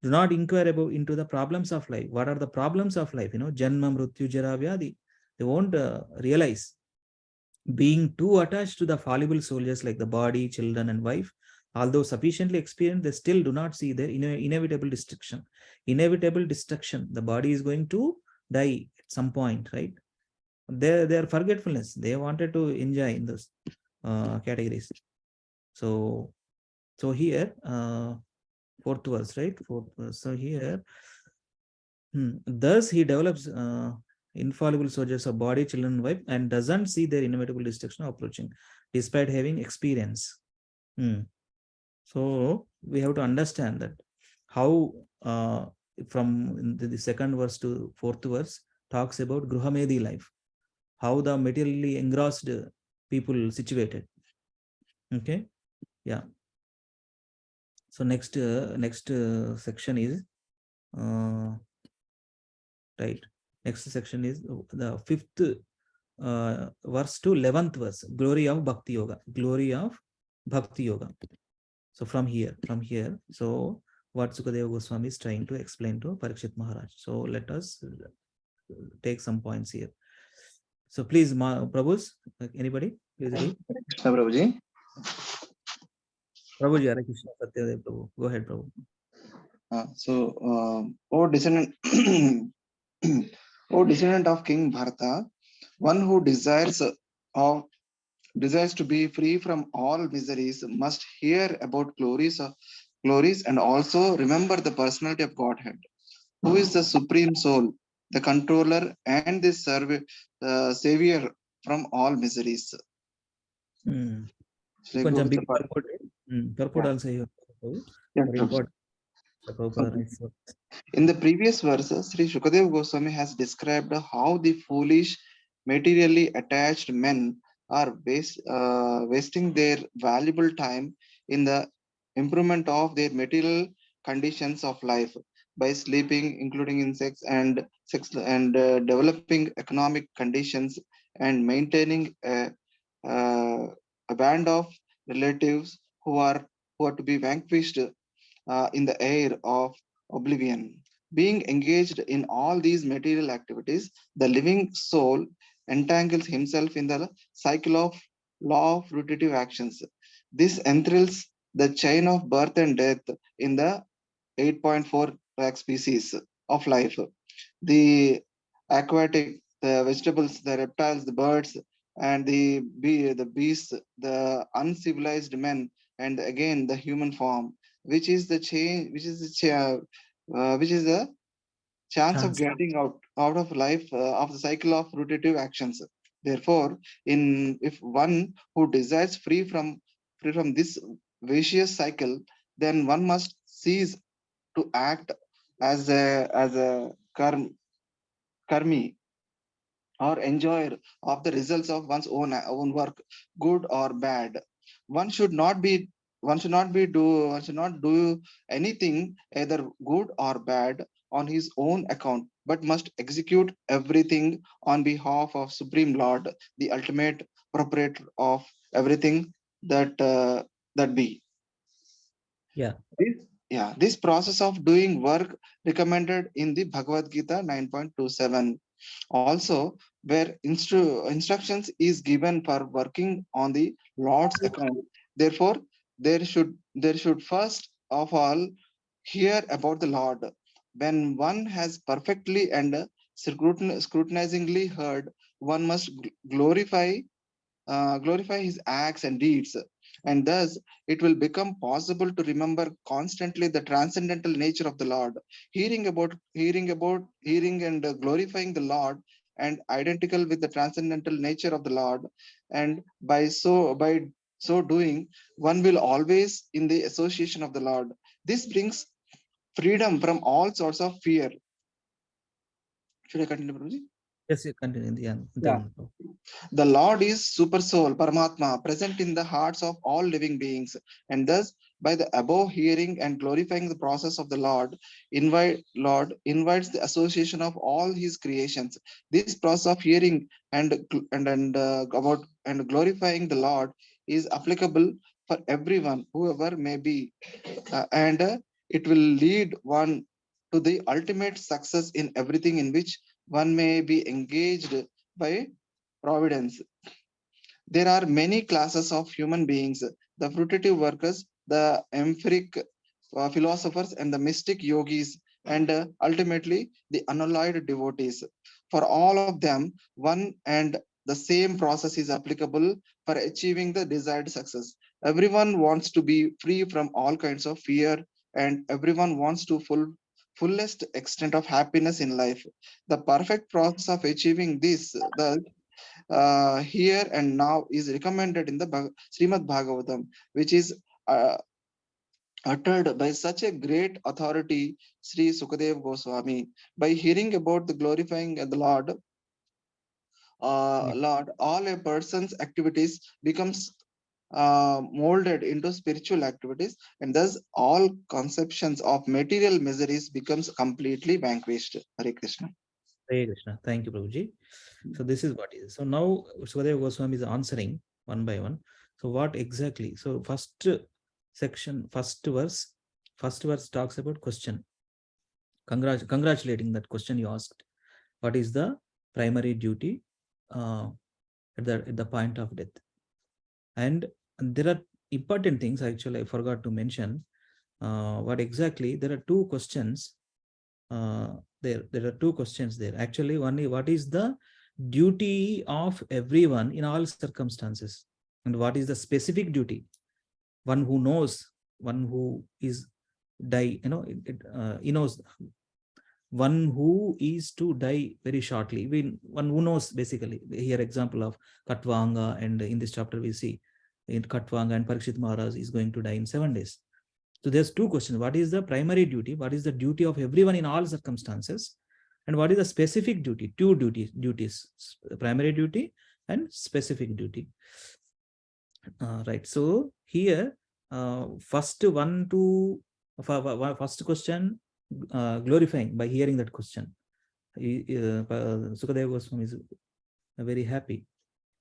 Do not inquire into the problems of life. What are the problems of life? Janma, Mrityu, Jara, Vyadi. They won't realize. Being too attached to the fallible souls like the body, children, and wife, although sufficiently experienced, they still do not see their inevitable destruction. Inevitable destruction. The body is going to die at some point, right? Their forgetfulness. They wanted to enjoy in those categories. So here, fourth verse, right? Fourth verse. So here, thus he develops infallible soldiers of body, children, wife, and doesn't see their inevitable destruction approaching, despite having experience. So we have to understand that how from the second verse to fourth verse talks about Gruhamedi life, how the materially engrossed people situated. Okay, yeah. So next section is right. Next section is the 5th verse to 11th verse. Glory of Bhakti Yoga. Glory of Bhakti Yoga. So from here, so what Sukadeva Goswami is trying to explain to Parikshit Maharaj. So let us take some points here. So please, Prabhus, anybody, please read. Krishna Prabhuji. Prabhuji, Hare Krishna, Satyadev Prabhu. Go ahead, Prabhu. O descendant, O descendant of King Bharata, one who desires to be free from all miseries must hear about glories and also remember the personality of Godhead, who is the supreme soul, the controller, and the savior from all miseries. Koncham big purport also here. Very important. In the previous verses, Sri Shukadeva Goswami has described how the foolish, materially attached men are wasting their valuable time in the improvement of their material conditions of life by sleeping, including in sex and developing economic conditions and maintaining a band of relatives who are to be vanquished in the air of oblivion. Being engaged in all these material activities, the living soul entangles himself in the cycle of law of rotative actions. This enthralls the chain of birth and death in the 8.4 lakh species of life. The aquatic, the vegetables, the reptiles, the birds, and the beasts, the uncivilized men, and again the human form, which is the chance of getting out of life of the cycle of rotative actions. Therefore, if one who desires free from this vicious cycle, then one must cease to act as a karmi or enjoyer of the results of one's own work, good or bad. One should not do anything either good or bad on his own account, but must execute everything on behalf of Supreme Lord, the ultimate proprietor of everything that be. Yeah. This process of doing work recommended in the Bhagavad Gita 9.27 Also, where instructions is given for working on the Lord's account, therefore there should first of all hear about the Lord. When one has perfectly and scrutinizingly heard, one must glorify his acts and deeds, and thus it will become possible to remember constantly the transcendental nature of the Lord. Hearing and glorifying the Lord and identical with the transcendental nature of the Lord, and by so doing, one will always in the association of the Lord. This brings freedom from all sorts of fear. Should I continue, Prabhuji? Yes, you continue in the end. Yeah. The Lord is Super Soul, Paramatma, present in the hearts of all living beings, and thus, by the above hearing and glorifying the process of the Lord invites the association of all His creations. This process of hearing and glorifying the Lord is applicable for everyone, whoever may be, and it will lead one to the ultimate success in everything in which one may be engaged by providence. There are many classes of human beings: the fruitive workers, the empiric philosophers, and the mystic yogis, and ultimately the unalloyed devotees. For all of them, one and the same process is applicable for achieving the desired success. Everyone wants to be free from all kinds of fear, and everyone wants to fullest extent of happiness in life. The perfect process of achieving this, here and now, is recommended in the Srimad Bhagavatam, which is uttered by such a great authority, Sri Sukadev Goswami. By hearing about the glorifying the Lord, all a person's activities becomes molded into spiritual activities, and thus all conceptions of material miseries becomes completely vanquished. Hare Krishna. Hare Krishna. Thank you, Prabhuji. So this is what is. So now Sukadeva Goswami is answering one by one. So what exactly? So first section, first verse talks about question. Congratulating that question you asked. What is the primary duty at the point of death? And there are important things actually I forgot to mention. What exactly? There are two questions. There are two questions there. Actually, one is what is the duty of everyone in all circumstances, and what is the specific duty? One who knows, one who is die, he knows. One who is to die very shortly. One who knows, basically. Here example of Katvanga, and in this chapter we see in Katvanga and Parikshit Maharaj is going to die in 7 days. So there's two questions. What is the primary duty? What is the duty of everyone in all circumstances? And what is the specific duty? Two duties, primary duty and specific duty. Right. So here, first question, glorifying by hearing that question. Sukadeva Goswami is very happy.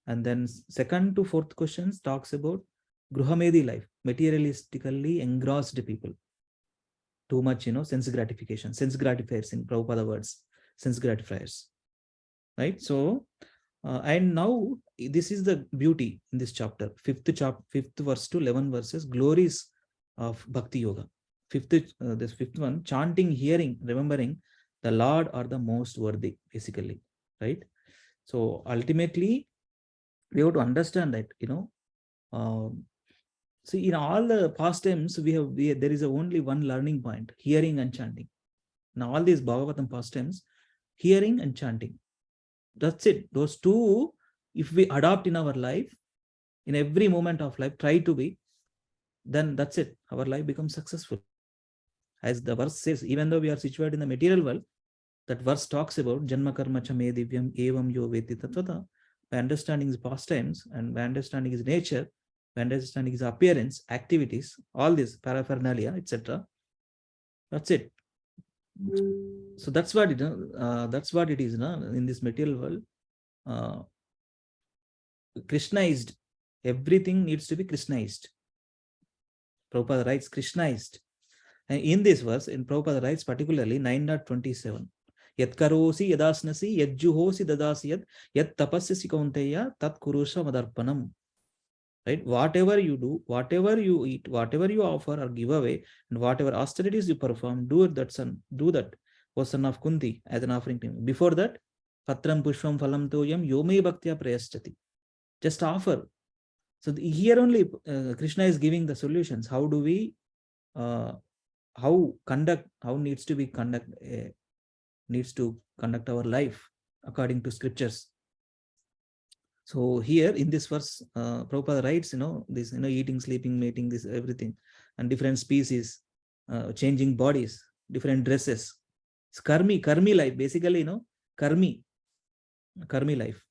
And then second to fourth questions talks about Gruhamedi life, materialistically engrossed people. Too much, sense gratification, sense gratifiers in Prabhupada words, sense gratifiers. Right? So, and now this is the beauty in this chapter, fifth verse to 11 verses, glories of Bhakti Yoga. This fifth one, chanting, hearing, remembering the Lord are the most worthy, basically. Right? So ultimately, we have to understand that, see, in all the pastimes, there is only one learning point: hearing and chanting. Now, all these Bhagavatam pastimes, hearing and chanting. That's it. Those two, if we adopt in our life, in every moment of life, try to be, then that's it. Our life becomes successful. As the verse says, even though we are situated in the material world, that verse talks about Janma Karma Chame Divyam Evam Yo Veti Tatvata. By understanding his pastimes and by understanding his nature, by understanding his appearance, activities, all this paraphernalia, etc. That's it. So that's what it is. In this material world, Krishnized. Everything needs to be Krishnized. Prabhupada writes Krishnized. And in this verse, in Prabhupada writes particularly 9.27, Yat karosi yadasnasi yat juhosi dadasi yat tapasyasi kaunteya tat kurusha madarpanam. Right? Whatever you do, whatever you eat, whatever you offer or give away, and whatever austerities you perform, do that, O son of Kunti, as an offering to him. Before that, Patram Pushpam Phalam Toyam Yome Bhaktya Prayasthati. Just offer. So here only Krishna is giving the solutions. How do we how needs to conduct our life according to scriptures. So here in this verse, Prabhupada writes, this, eating, sleeping, mating, this everything, and different species, changing bodies, different dresses. It's karmi life, basically, karmi life.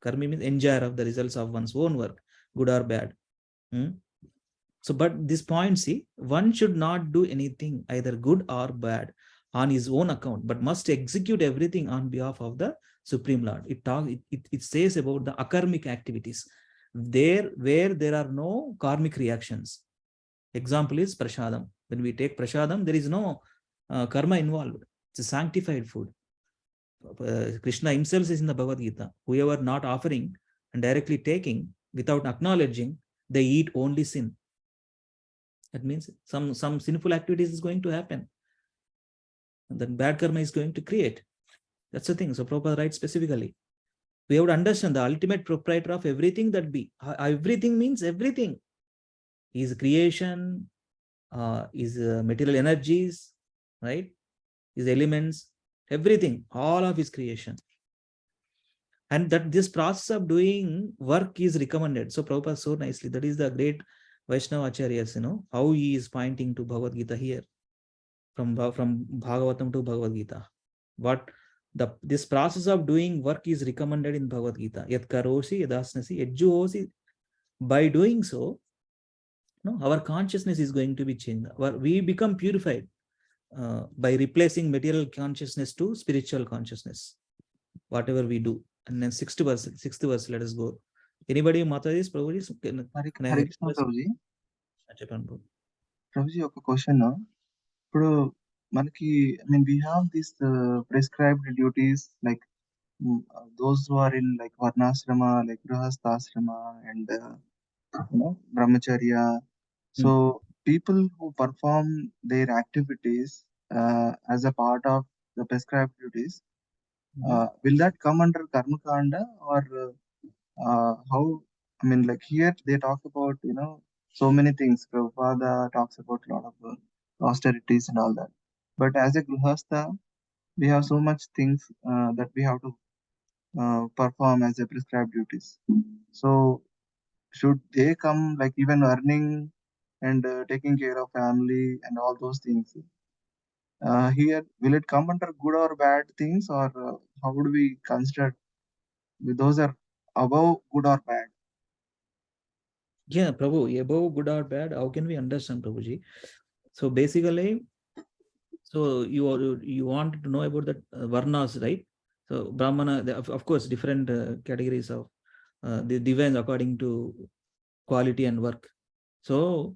Karmi means enjoyer of the results of one's own work, good or bad. So, but this point, see, one should not do anything, either good or bad, on his own account, but must execute everything on behalf of the Supreme Lord. It says about the akarmic activities, there where there are no karmic reactions. Example is prasadam. When we take prasadam, there is no karma involved. It's a sanctified food. Krishna himself says in the Bhagavad Gita, whoever not offering and directly taking without acknowledging, they eat only sin. That means some sinful activities is going to happen. And then bad karma is going to create. That's the thing. So Prabhupada writes specifically. We have to understand the ultimate proprietor of everything that be. Everything means everything. His creation, his material energies, right? His elements, everything, all of his creation. And that this process of doing work is recommended. So Prabhupada so nicely, that is the great Vaishnava Acharyas, how he is pointing to Bhagavad Gita here, from Bhagavatam to Bhagavad Gita. But this process of doing work is recommended in Bhagavad Gita. Yat karosi yadasnasi yat juhosi. By doing so, our consciousness is going to be changed. We become purified by replacing material consciousness to spiritual consciousness, whatever we do. And then sixth verse, let us go. Anybody, Mataji, Prabhuji? Hare Krishna, Prabhuji. Prabhuji, ఒక question. ఇప్పుడు మనకి we have these prescribed duties, like those who are in like varnashrama, like grihasthashrama, and brahmacharya. So people who perform their activities as a part of the prescribed duties, will that come under karma kanda, or how? Like here they talk about so many things. Prabhupada talks about a lot of austerities and all that. But as a grihastha, we have so much things that we have to perform as a prescribed duties. So should they come, like even earning and taking care of family and all those things? Here, will it come under good or bad things, or how would we consider those are above good or bad? Yeah, Prabhu, above good or bad, how can we understand, Prabhuji? So basically, so you want to know about the varnas, right? So Brahmana, of course, different categories of the divines according to quality and work. So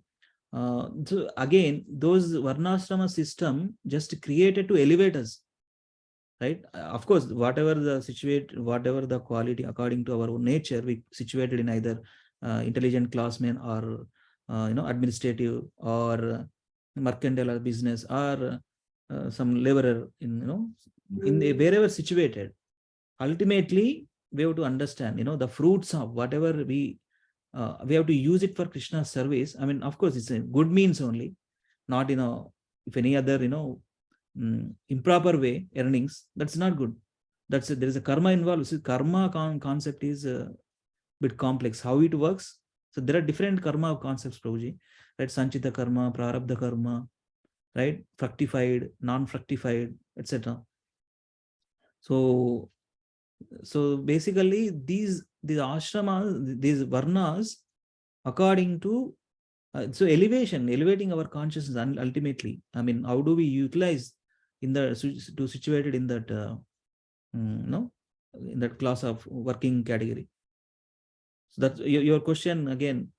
again, those varnashrama system just created to elevate us, right? Of course, whatever the quality according to our own nature, we situated in either intelligent classmen or administrative or mercantile or business, or some laborer in wherever situated. Ultimately, we have to understand the fruits of whatever we have to use it for Krishna's service. Of course, it's a good means only, not if any other improper way earnings, that's not good. There is a karma involved. So karma concept is a bit complex, how it works. So there are different karma concepts, Prabhuji, right? Sanchita karma, prarabdha karma, right? Fructified, non-fructified, etc. So basically these ashramas, these varnas, according to so elevating our consciousness, and ultimately, how do we utilize to situated in that in that class of working category? So that's your question again.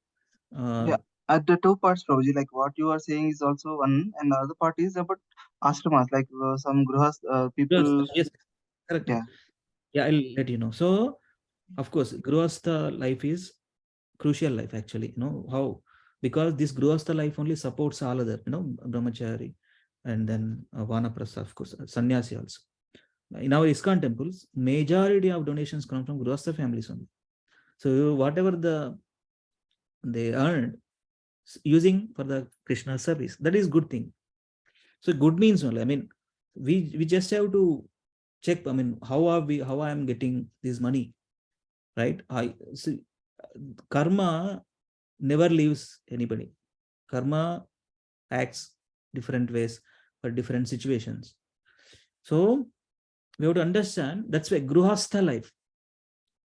Yeah, at the two parts, Prabhuji, like what you are saying is also one, and the other part is about ashramas, like some gruhas people. Yes, correct. Yeah. Yeah, I'll let you know. So, of course, Grihastha life is crucial life actually. How? Because this Grihastha life only supports all other, brahmachari, and then vanaprastha, of course, sannyasi also. In our ISKCON temples, majority of donations come from Grihastha families only. So whatever they earned using for the Krishna service, that is good thing. So good means only, I mean, we just have to check, I mean, how I am getting this money, right? I see, karma never leaves anybody. Karma acts different ways for different situations. So we have to understand that's why Grihastha life,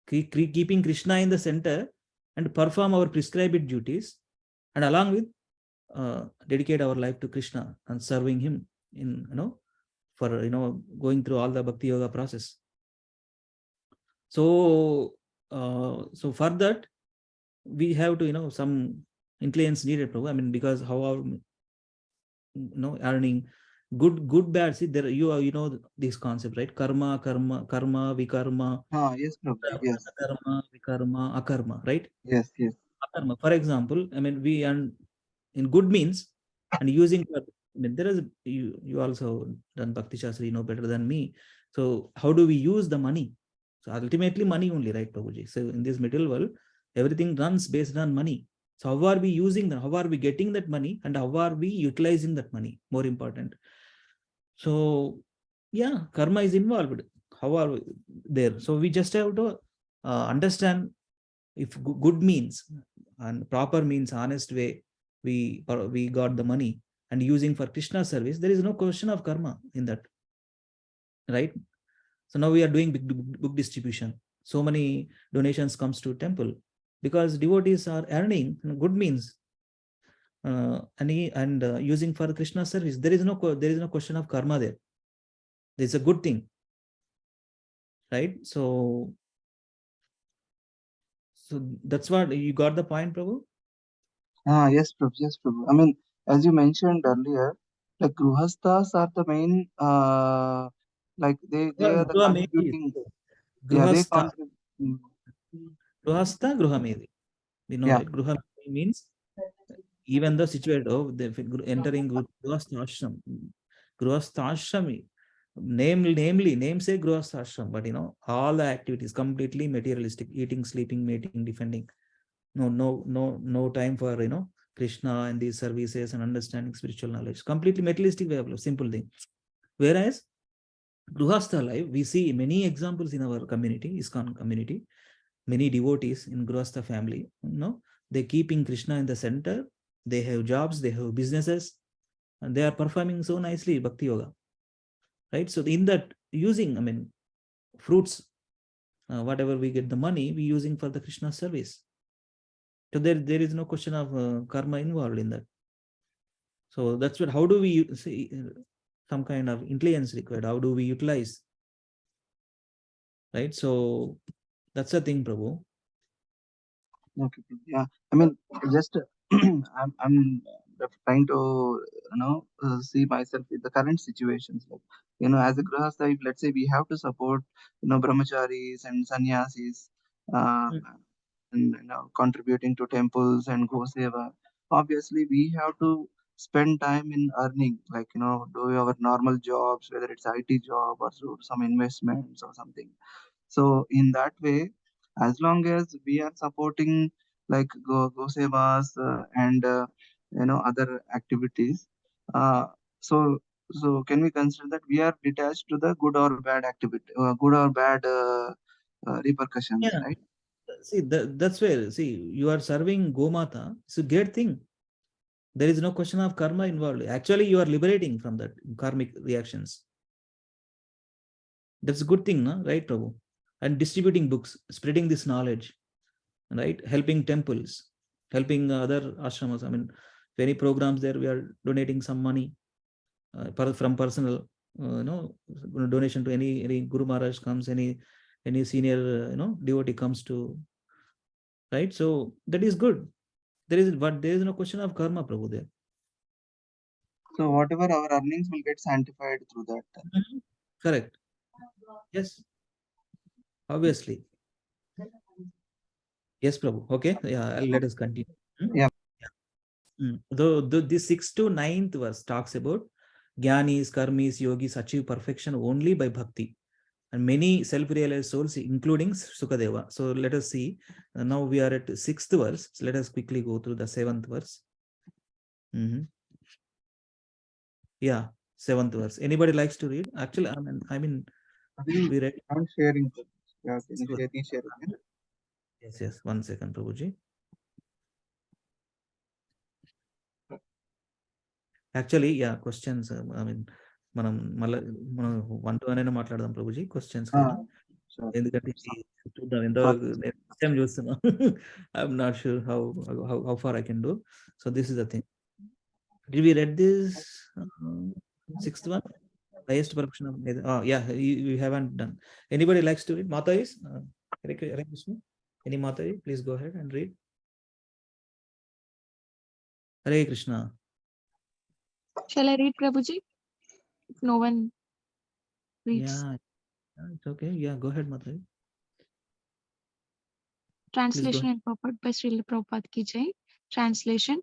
keeping Krishna in the center and perform our prescribed duties, and along with dedicate our life to Krishna and serving him in, for, going through all the bhakti yoga process. So so for that we have to, some influence needed, Prabhu. I mean, because how our, earning good bad, see there you know this concept, right? Karma, vikarma, Yes, Prabhuji. Yes. karma, vikarma, akarma, right? Yes. Yes. Akarma. For example, I mean, we earn in good means and using, I mean, there is, you also done Bhakti Shastra, you know better than me. So how do we use the money? So ultimately money only, right, Prabhuji? So in this material world, everything runs based on money. So how are we using that? How are we getting that money? And how are we utilizing that money? More important. So yeah, karma is involved. How are we there? So we just have to understand if good means and proper means, honest way, we got the money and using for Krishna service, there is no question of karma in that, right? So now we are doing big book distribution. So many donations comes to temple because devotees are earning good means and using for Krishna service. There is no question of karma there. It's a good thing, right? So that's what you got the point, Prabhu. Yes, Prabhu. Yes, Prabhu. I mean, as you mentioned earlier, like Gruhasthas are the main, like they are the contributing. Yeah, they Gruhastha, contribute. Gruhastha, Gruhamedi. We know, Yeah. right? Gruhamedi means even the situated of the entering Grihastha ashram. Grihastha ashram, name say Grihastha ashram, but all the activities completely materialistic: eating, sleeping, mating, defending. No time for Krishna and these services and understanding spiritual knowledge. Completely materialistic way of life, simple thing. Whereas Grihastha life, we see many examples in our community, ISKCON community, many devotees in Grihastha family, they keeping Krishna in the center. They have jobs, they have businesses, and they are performing so nicely Bhakti Yoga, right? So in that using, I mean, fruits, whatever we get the money, we using for the Krishna service. So there is no question of karma involved in that. So that's what, how do we see some kind of intelligence required? How do we utilize, right? So that's the thing, Prabhu. Okay. Yeah. I mean, just I'm trying to see myself in the current situations. Like as a grahastha, if let's say we have to support brahmacharis and sannyasis, uh, and contributing to temples and go seva. Obviously, we have to spend time in earning, like do our normal jobs, whether it's IT job or some investments or something. So in that way, as long as we are supporting like go sevas and other activities, uh, so can we consider that we are detached to the good or bad activity, good or bad repercussions, Yeah. right? See, that's where, see, you are serving Gomata. It's a great thing. There is no question of karma involved. Actually, you are liberating from that karmic reactions. That's a good thing, no? Right, Prabhu? And distributing books, spreading this knowledge, right? Helping temples, helping other ashramas. I mean, any programs there, we are donating some money from personal, donation to any Guru Maharaj comes, any senior, devotee comes to, right? So that is good. There is no question of karma, Prabhu, there. So whatever our earnings will get sanctified through that. Correct. Yes. Obviously. Yes, Prabhu. Okay. Yeah, let us continue. Yeah. The 6th to 9th verse talks about Gyanis, Karmis, Yogis achieve perfection only by bhakti. And many self-realized souls, including Sukadeva. So let us see. Now we are at 6th verse. So let us quickly go through the 7th verse. Yeah, 7th verse. Anybody likes to read? Actually, we read. I'm sharing. Yeah, can you Sure. share again? Yes. 1 second, Prabhuji. Actually, yeah, questions. మనం మళ్ళీ మనం 1 to 1 అయినా మాట్లాడదాం Prabhuji questions ఎందుకంటే చూద్దాం ఎంతవరకు time చూస్తున్నా I'm not sure how far I can do so this is the thing D V red this 6th one highest perfection of yeah you haven't done. Anybody likes to read? Mata is Hare Krishna. Any Mata, please go ahead and read. Hare Krishna. Shall I read, Prabhuji? If no one reads. Yeah, it's okay. Yeah, go ahead, Mata. Translation and purport by Srila Prabhupada ki jai. Translation: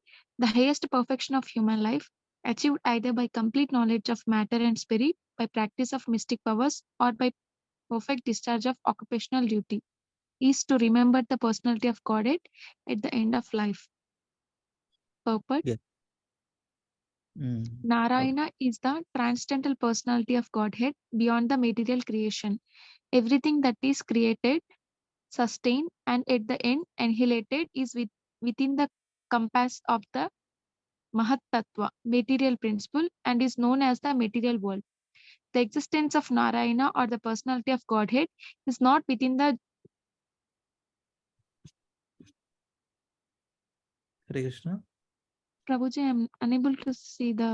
the highest perfection of human life, achieved either by complete knowledge of matter and spirit, by practice of mystic powers, or by perfect discharge of occupational duty, is to remember the personality of Godhead at the end of life. Purport: Yeah. Narayana is the transcendental personality of Godhead beyond the material creation. Everything that is created, sustained, and at the end annihilated is within the compass of the Mahat Tattva, material principle, and is known as the material world. The existence of Narayana or the personality of Godhead is not within the Hare Krishna. Prabhuji, I am unable to see the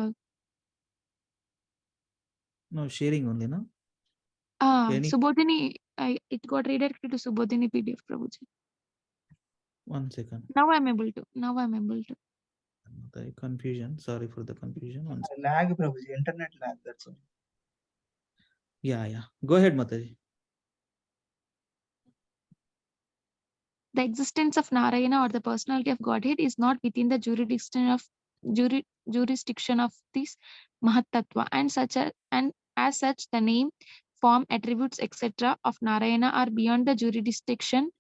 sharing only, no? Subodhini, it got redirected to Subodhini PDF, Prabhuji. 1 second. Now I'm able to. The confusion. Sorry for the confusion. Lag, Prabhuji. Internet lag. That's all. Yeah. Go ahead, Mataji. The existence of Narayana or the personality of Godhead is not within the jurisdiction of this Mahat Tattva, and as such the name, form, attributes, etc. of Narayana are beyond the jurisdiction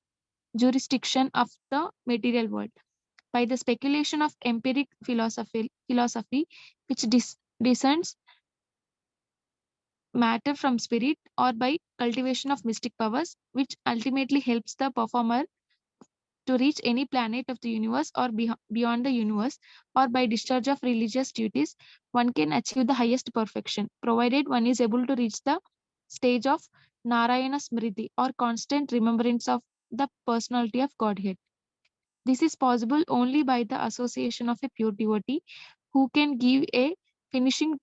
of the material world. By the speculation of empiric philosophy which discerns matter from spirit, or by cultivation of mystic powers, which ultimately helps the performer to reach any planet of the universe or beyond the universe, or by discharge of religious duties, one can achieve the highest perfection, provided one is able to reach the stage of Narayana Smriti, or constant remembrance of the personality of Godhead. This is possible only by the association of a pure devotee who can give a finishing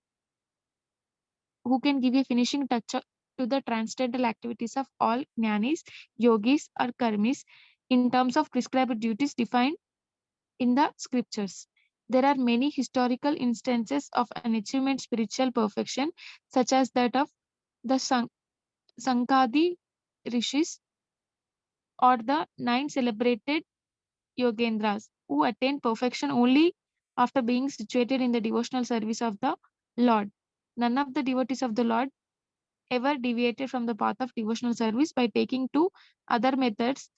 touch to the transcendental activities of all jnanis, yogis, or karmis in terms of prescribed duties defined in the scriptures. There are many historical instances of an achievement spiritual perfection, such as that of the Sankadi rishis or the 9 celebrated yogendras, who attained perfection only after being situated in the devotional service of the Lord. None of the devotees of the Lord ever deviated from the path of devotional service by taking to other methods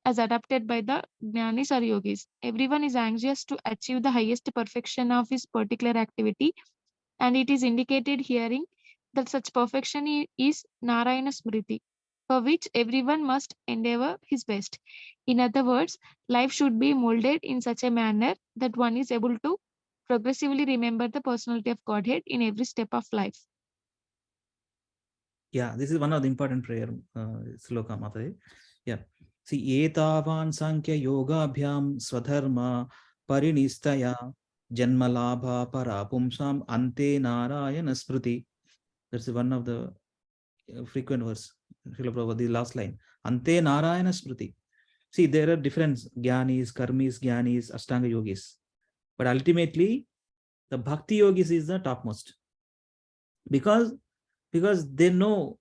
as adapted by the jnanis or yogis. Everyone is anxious to achieve the highest perfection of his particular activity, and it is indicated herein that such perfection is Narayana Smriti, for which everyone must endeavor his best. In other words, life should be molded in such a manner that one is able to progressively remember the personality of Godhead in every step of life. Yeah, this is one of the important prayer sloka, Mataji. Yeah. See, etavan sankhya yoga bhyam swadharma parinistaya janmalabha parapumsam ante narayana smriti. That's one of the frequent verse. The last line. Ante narayana smriti. See, there are different jnanis, karmis, jnanis, ashtanga yogis. But ultimately, the bhakti yogis is the topmost, because they know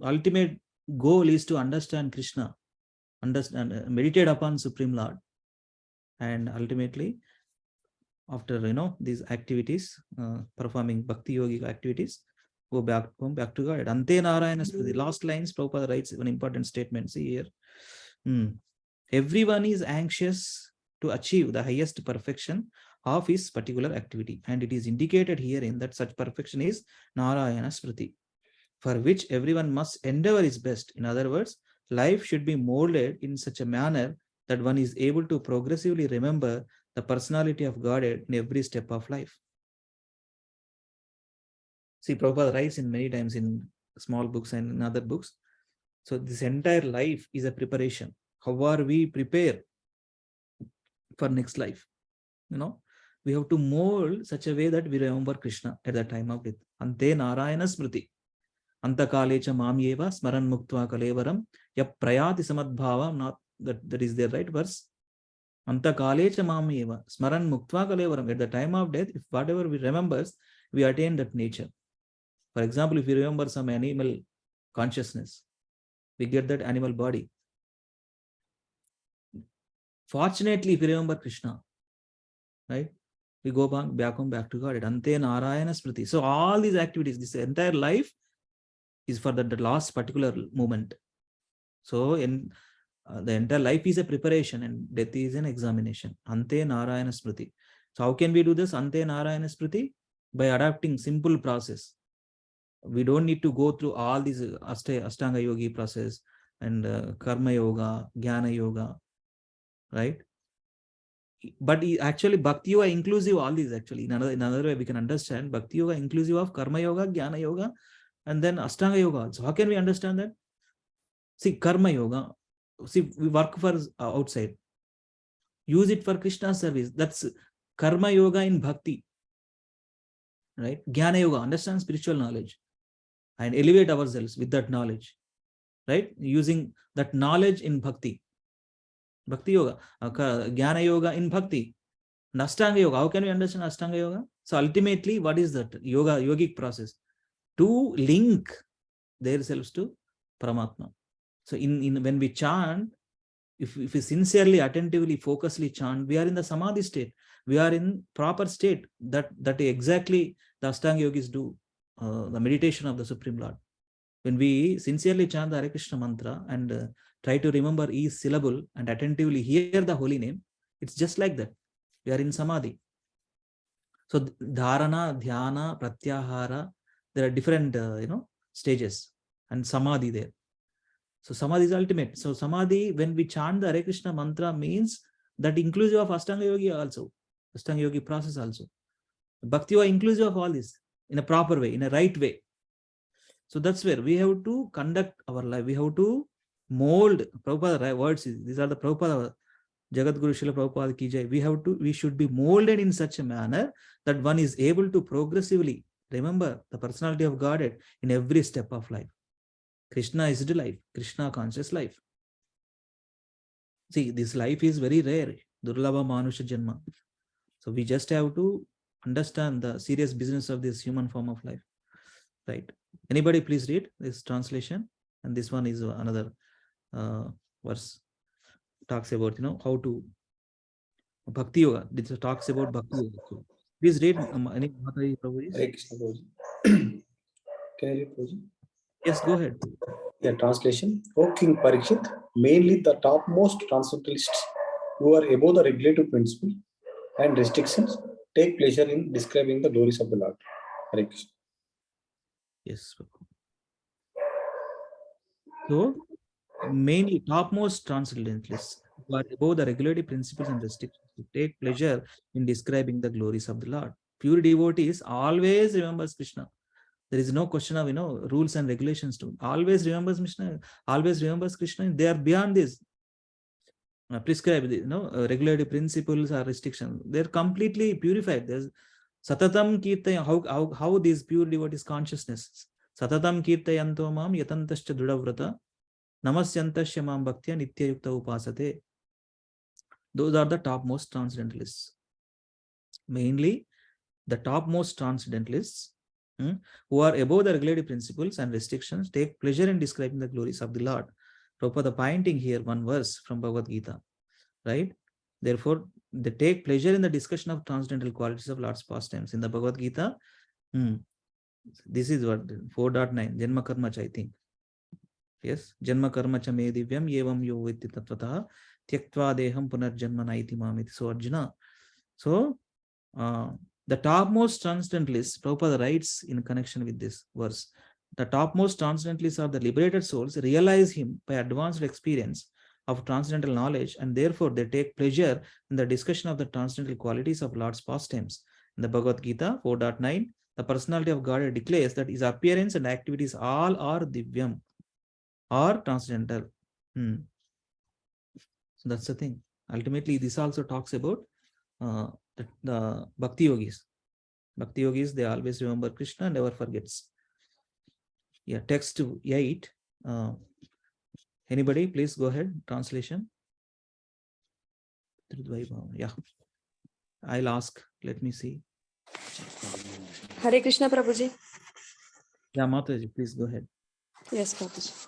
ultimate goal is to understand Krishna, understand, meditate upon Supreme Lord, and ultimately after these activities, performing bhakti yogic activities, go back to God. Ante Narayana Smriti. Last lines, Prabhupada writes an important statement. See here. Everyone is anxious to achieve the highest perfection of his particular activity, and it is indicated herein that such perfection is Narayana Smriti, for which everyone must endeavor his best. In other words, life should be molded in such a manner that one is able to progressively remember the personality of Godhead in every step of life. See, Prabhupada writes in many times in small books and in other books. So this entire life is a preparation. How are we prepare for next life? We have to mold such a way that we remember Krishna at the time of death. Ante Narayana Smriti. Antakalecha Mamyeva Smaran Muktva Kalevaram Yap Prayati Samadbhava. Not that is there, right verse. Antakalecha Mamyeva Smaran Muktva Kalevaram. At the time of death, if whatever we remembers, we attain that nature. For example, if we remember some animal consciousness, we get that animal body. Fortunately, if we remember Krishna, right, we go back to God. Ante Narayana Smriti. So all these activities, this entire life is for the last particular moment. So in the entire life is a preparation and death is an examination. Ante Narayana Smriti. So how can we do this? Ante Narayana Smriti? By adapting simple process. We don't need to go through all these Ashtanga Yogi process and Karma Yoga, Jnana Yoga, right? But actually Bhakti Yoga inclusive all these actually. In another way we can understand Bhakti Yoga inclusive of Karma Yoga, Jnana Yoga, and then Ashtanga Yoga also. How can we understand that? See, Karma Yoga, see, we work for outside. Use it for Krishna's service. That's Karma Yoga in Bhakti, right? Jnana Yoga, understand spiritual knowledge and elevate ourselves with that knowledge, right? Using that knowledge in Bhakti. Bhakti Yoga, Jnana Yoga in Bhakti. And Ashtanga Yoga, how can we understand Ashtanga Yoga? So ultimately, what is that? Yogic process. To link themselves to Paramatma. So when we chant, if we sincerely, attentively, focusedly chant, we are in the Samadhi state. We are in proper state that exactly the Ashtanga Yogis do, the meditation of the Supreme Lord. When we sincerely chant the Hare Krishna mantra and try to remember each syllable and attentively hear the holy name, it's just like that. We are in Samadhi. So Dharana, Dhyana, Pratyahara, there are different stages, and Samadhi there. So Samadhi is ultimate. So Samadhi, when we chant the Hare Krishna mantra, means that inclusive of Ashtanga Yogi also, Ashtanga Yogi process also. Bhakti Yoga inclusive of all this in a proper way, in a right way. So that's where we have to conduct our life. We have to mold. Prabhupada words, these are the Prabhupada, Jagat Guru Srila Prabhupada ki jai. We should be molded in such a manner that one is able to progressively remember the personality of Godhead in every step of life. Krishna is the life, Krishna conscious life. See, this life is very rare. Durlabha Manusha Janma. So we just have to understand the serious business of this human form of life. Right. Anybody please read this translation? And this one is another verse. Talks about, how to Bhakti Yoga. This talks about Bhakti Yoga. So please read any Mataji Prabhuji. Hare Krishna Prabhuji. Can I read, Prabhuji? Yes, go ahead. The translation. O King Parikshit, mainly the topmost transcendentalists who are above the regulative principle and restrictions take pleasure in describing the glories of the Lord. Hare Krishna. Yes. So mainly topmost transcendentalists who are above the regulative principles and restrictions to take pleasure in describing the glories of the Lord. Pure devotees always remembers Krishna. There is no question of rules and regulations too. Always remembers Krishna. Always remembers Krishna. They are beyond this prescribed, regulative principles or restrictions. They are completely purified. There's Satatam Kirtaya. How these pure devotees consciousness. Satatam Kirtayanto Mam Yatantascha Drudavrata Namasyantasya Mam Bhaktya Nitya Yukta Upasate. Those are the topmost transcendentalists. Mainly The topmost transcendentalists, who are above the regulative principles and restrictions, take pleasure in describing the glories of the Lord. Prabhupada pointing here one verse from Bhagavad Gita, right? Therefore, they take pleasure in the discussion of transcendental qualities of Lord's pastimes. In the Bhagavad Gita, this is what 4.9, Janma Karma, I think. Yes, Janma Karma cha me divyam yevam yo vitti tatvatah tyaktva deham punarjanma naiti mamiti. So Arjuna, so the topmost transcendentalists, Prabhupada writes in connection with this verse, the topmost transcendentalists are the liberated souls, realize him by advanced experience of transcendental knowledge, and therefore they take pleasure in the discussion of the transcendental qualities of Lord's pastimes. In the Bhagavad Gita 4.9, the personality of God declares that his appearance and activities all are divyam, or transcendental. So that's the thing. Ultimately, this also talks about the Bhakti Yogis. Bhakti Yogis, they always remember Krishna, never forgets. Yeah, text 8. Anybody, please go ahead. Translation. Yeah, I'll ask. Let me see. Hare Krishna, Prabhuji. Yeah, Mataji, please go ahead. Yes, Prabhuji.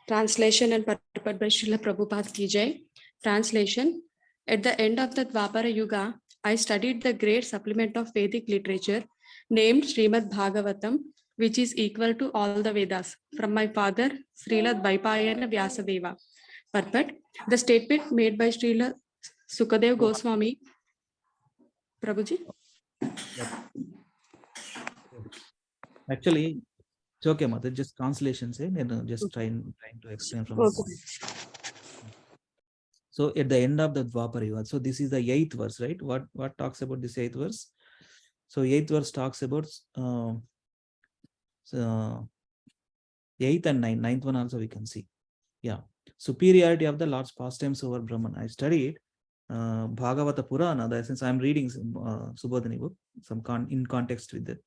Translation and purport by Srila Prabhupada Ki Jai. Translation. At the end of the Dwapara Yuga, I studied the great supplement of Vedic literature named Srimad Bhagavatam, which is equal to all the Vedas, from my father, Srila Dvaipayana Vyasadeva. Purport. The statement made by Srila Sukadev Goswami. Prabhuji? Actually, it's okay, Mother. Just translation say, and just trying to explain from the point. So at the end of the Dwapara Yuga, so this is the 8th verse, right? What talks about this 8th verse? So 8th verse talks about 8th and 9th. 9th one also we can see. Yeah, superiority of the Lord's pastimes over Brahman. I studied Bhagavata Purana. The essence I'm reading Subodhini book, in context with it.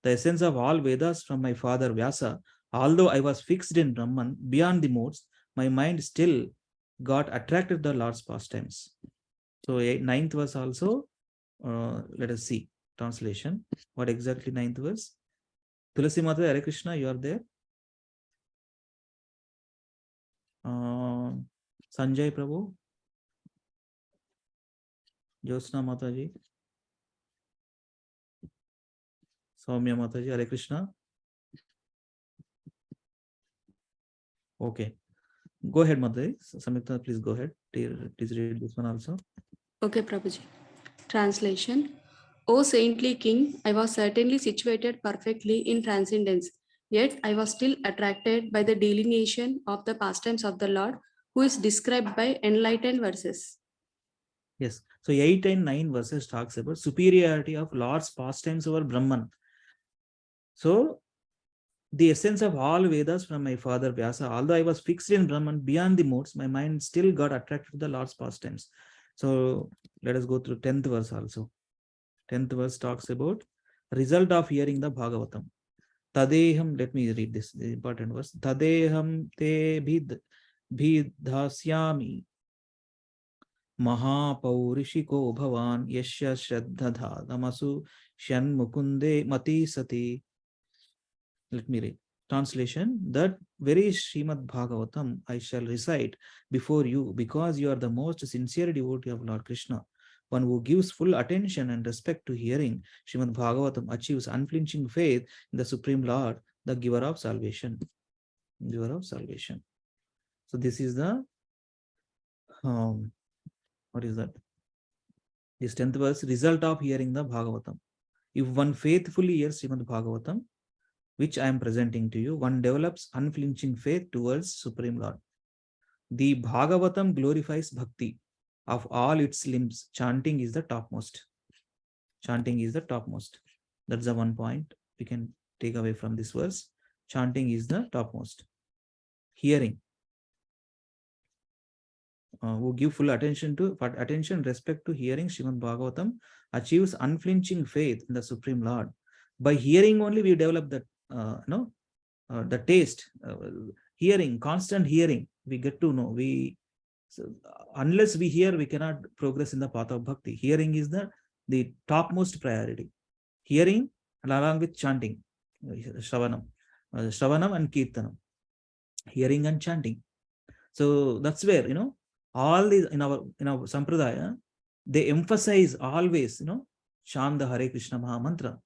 The essence of all Vedas from my father Vyasa. Although I was fixed in Brahman beyond the modes, my mind still got attracted to the Lord's pastimes. So 9th verse also, let us see translation. What exactly 9th verse? Tulasi Mata, Hare Krishna, you are there? Sanjay Prabhu, Josna Mataji, Soumya Mataji, Hare Krishna. Okay, go ahead, Mataji. Samyukta, please go ahead. Please read this one also. Okay, Prabhuji. Translation. O saintly king, I was certainly situated perfectly in transcendence, yet I was still attracted by the delineation of the pastimes of the Lord, who is described by enlightened verses. Yes, so 8 and 9 verses talks about superiority of Lord's pastimes over Brahman. So the essence of all Vedas from my father Vyasa, although I was fixed in Brahman beyond the modes, my mind still got attracted to the Lord's pastimes. So let us go through 10th verse also. 10th verse talks about result of hearing the Bhagavatam. Tadeham, let me read this, the important verse. Tadeham te bhidhasyami Mahapaurishiko bhavan yasya shraddha damasu shan mukunde mati sati. Let me read. Translation. That very Srimad Bhagavatam I shall recite before you, because you are the most sincere devotee of Lord Krishna. One who gives full attention and respect to hearing Srimad Bhagavatam achieves unflinching faith in the Supreme Lord, the giver of salvation. Giver of salvation. So this is the what is that? This 10th verse, result of hearing the Bhagavatam. If one faithfully hears Srimad Bhagavatam, which I am presenting to you, one develops unflinching faith towards Supreme Lord. The Bhagavatam glorifies bhakti of all its limbs. Chanting is the topmost. Chanting is the topmost. That's the one point we can take away from this verse. Chanting is the topmost. Hearing. Who give full attention respect to hearing Srimad Bhagavatam achieves unflinching faith in the Supreme Lord. By hearing only we develop that the taste. Hearing, constant hearing, we get to know. Unless we hear, we cannot progress in the path of bhakti. Hearing is the topmost priority. hearing and along with chanting, Shravanam and Kirtanam, hearing and chanting. So that's where, all these in our Sampradaya, they emphasize always, Chant Hare Krishna Maha Mantra.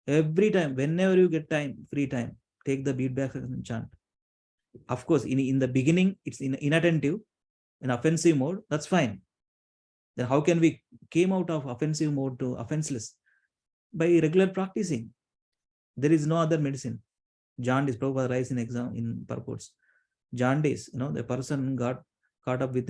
Every time, whenever you get time, free time, take the beat back and chant. Of course, in the beginning, it's inattentive, in offensive mode, that's fine. Then how can we came out of offensive mode to offenseless? By regular practicing. There is no other medicine. Jaundice, Prabhupada writes in exam in purports. Jaundice, the person got caught up with,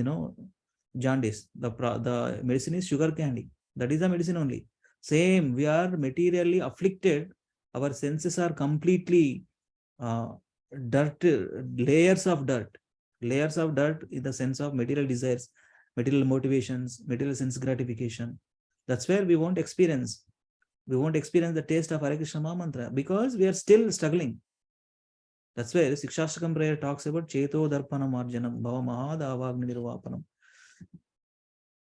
jaundice. The medicine is sugar candy. That is the medicine only. Same, we are materially afflicted. Our senses are completely dirt, layers of dirt in the sense of material desires, material motivations, material sense gratification. That's where we won't experience the taste of Hare Krishna Maha Mantra because we are still struggling. That's where Sikshashtakam prayer talks about Cheto Darpanam Arjanam Bhava Mahadavagni Nirvapanam.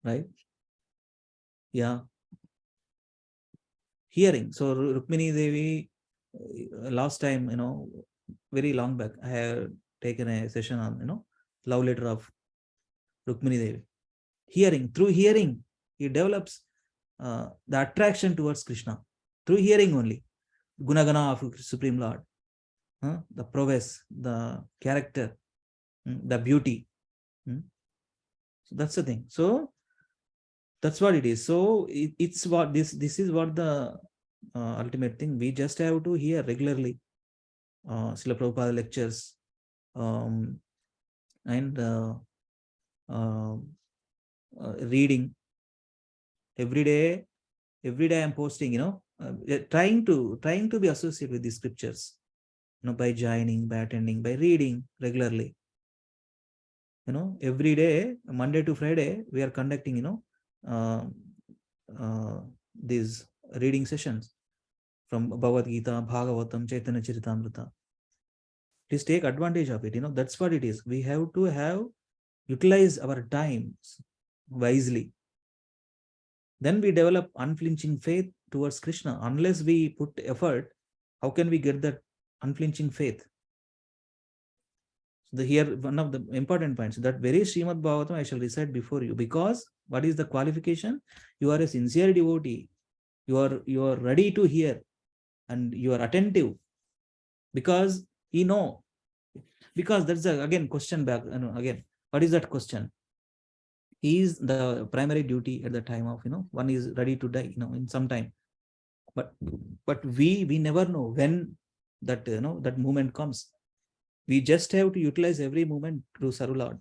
Right? Yeah. Hearing. So Rukmini Devi, last time, very long back, I have taken a session on, love letter of Rukmini Devi. Hearing. Through hearing, he develops the attraction towards Krishna. Through hearing only. Gunagana of Supreme Lord. The prowess, the character, the beauty. So that's the thing. So that's what it is. So it's what this is what the ultimate thing. We just have to hear regularly Srila Prabhupada lectures and reading every day. Every day I'm posting, trying to be associated with the scriptures, by joining, by attending, by reading regularly. Every day, Monday to Friday, we are conducting, these reading sessions from Bhagavad Gita, Bhagavatam, Chaitanya Charitamrita. Please take advantage of it. That's what it is. We have to utilize our times wisely. Then we develop unflinching faith towards Krishna. Unless we put effort, how can we get that unflinching faith? Here, one of the important points, that very Srimad Bhagavatam I shall recite before you, because what is the qualification? You are a sincere devotee. You are ready to hear and you are attentive because because that's again question back. Again, what is that question? Is the primary duty at the time of, one is ready to die, in some time. But we never know when that, that moment comes. We just have to utilize every moment to serve Lord.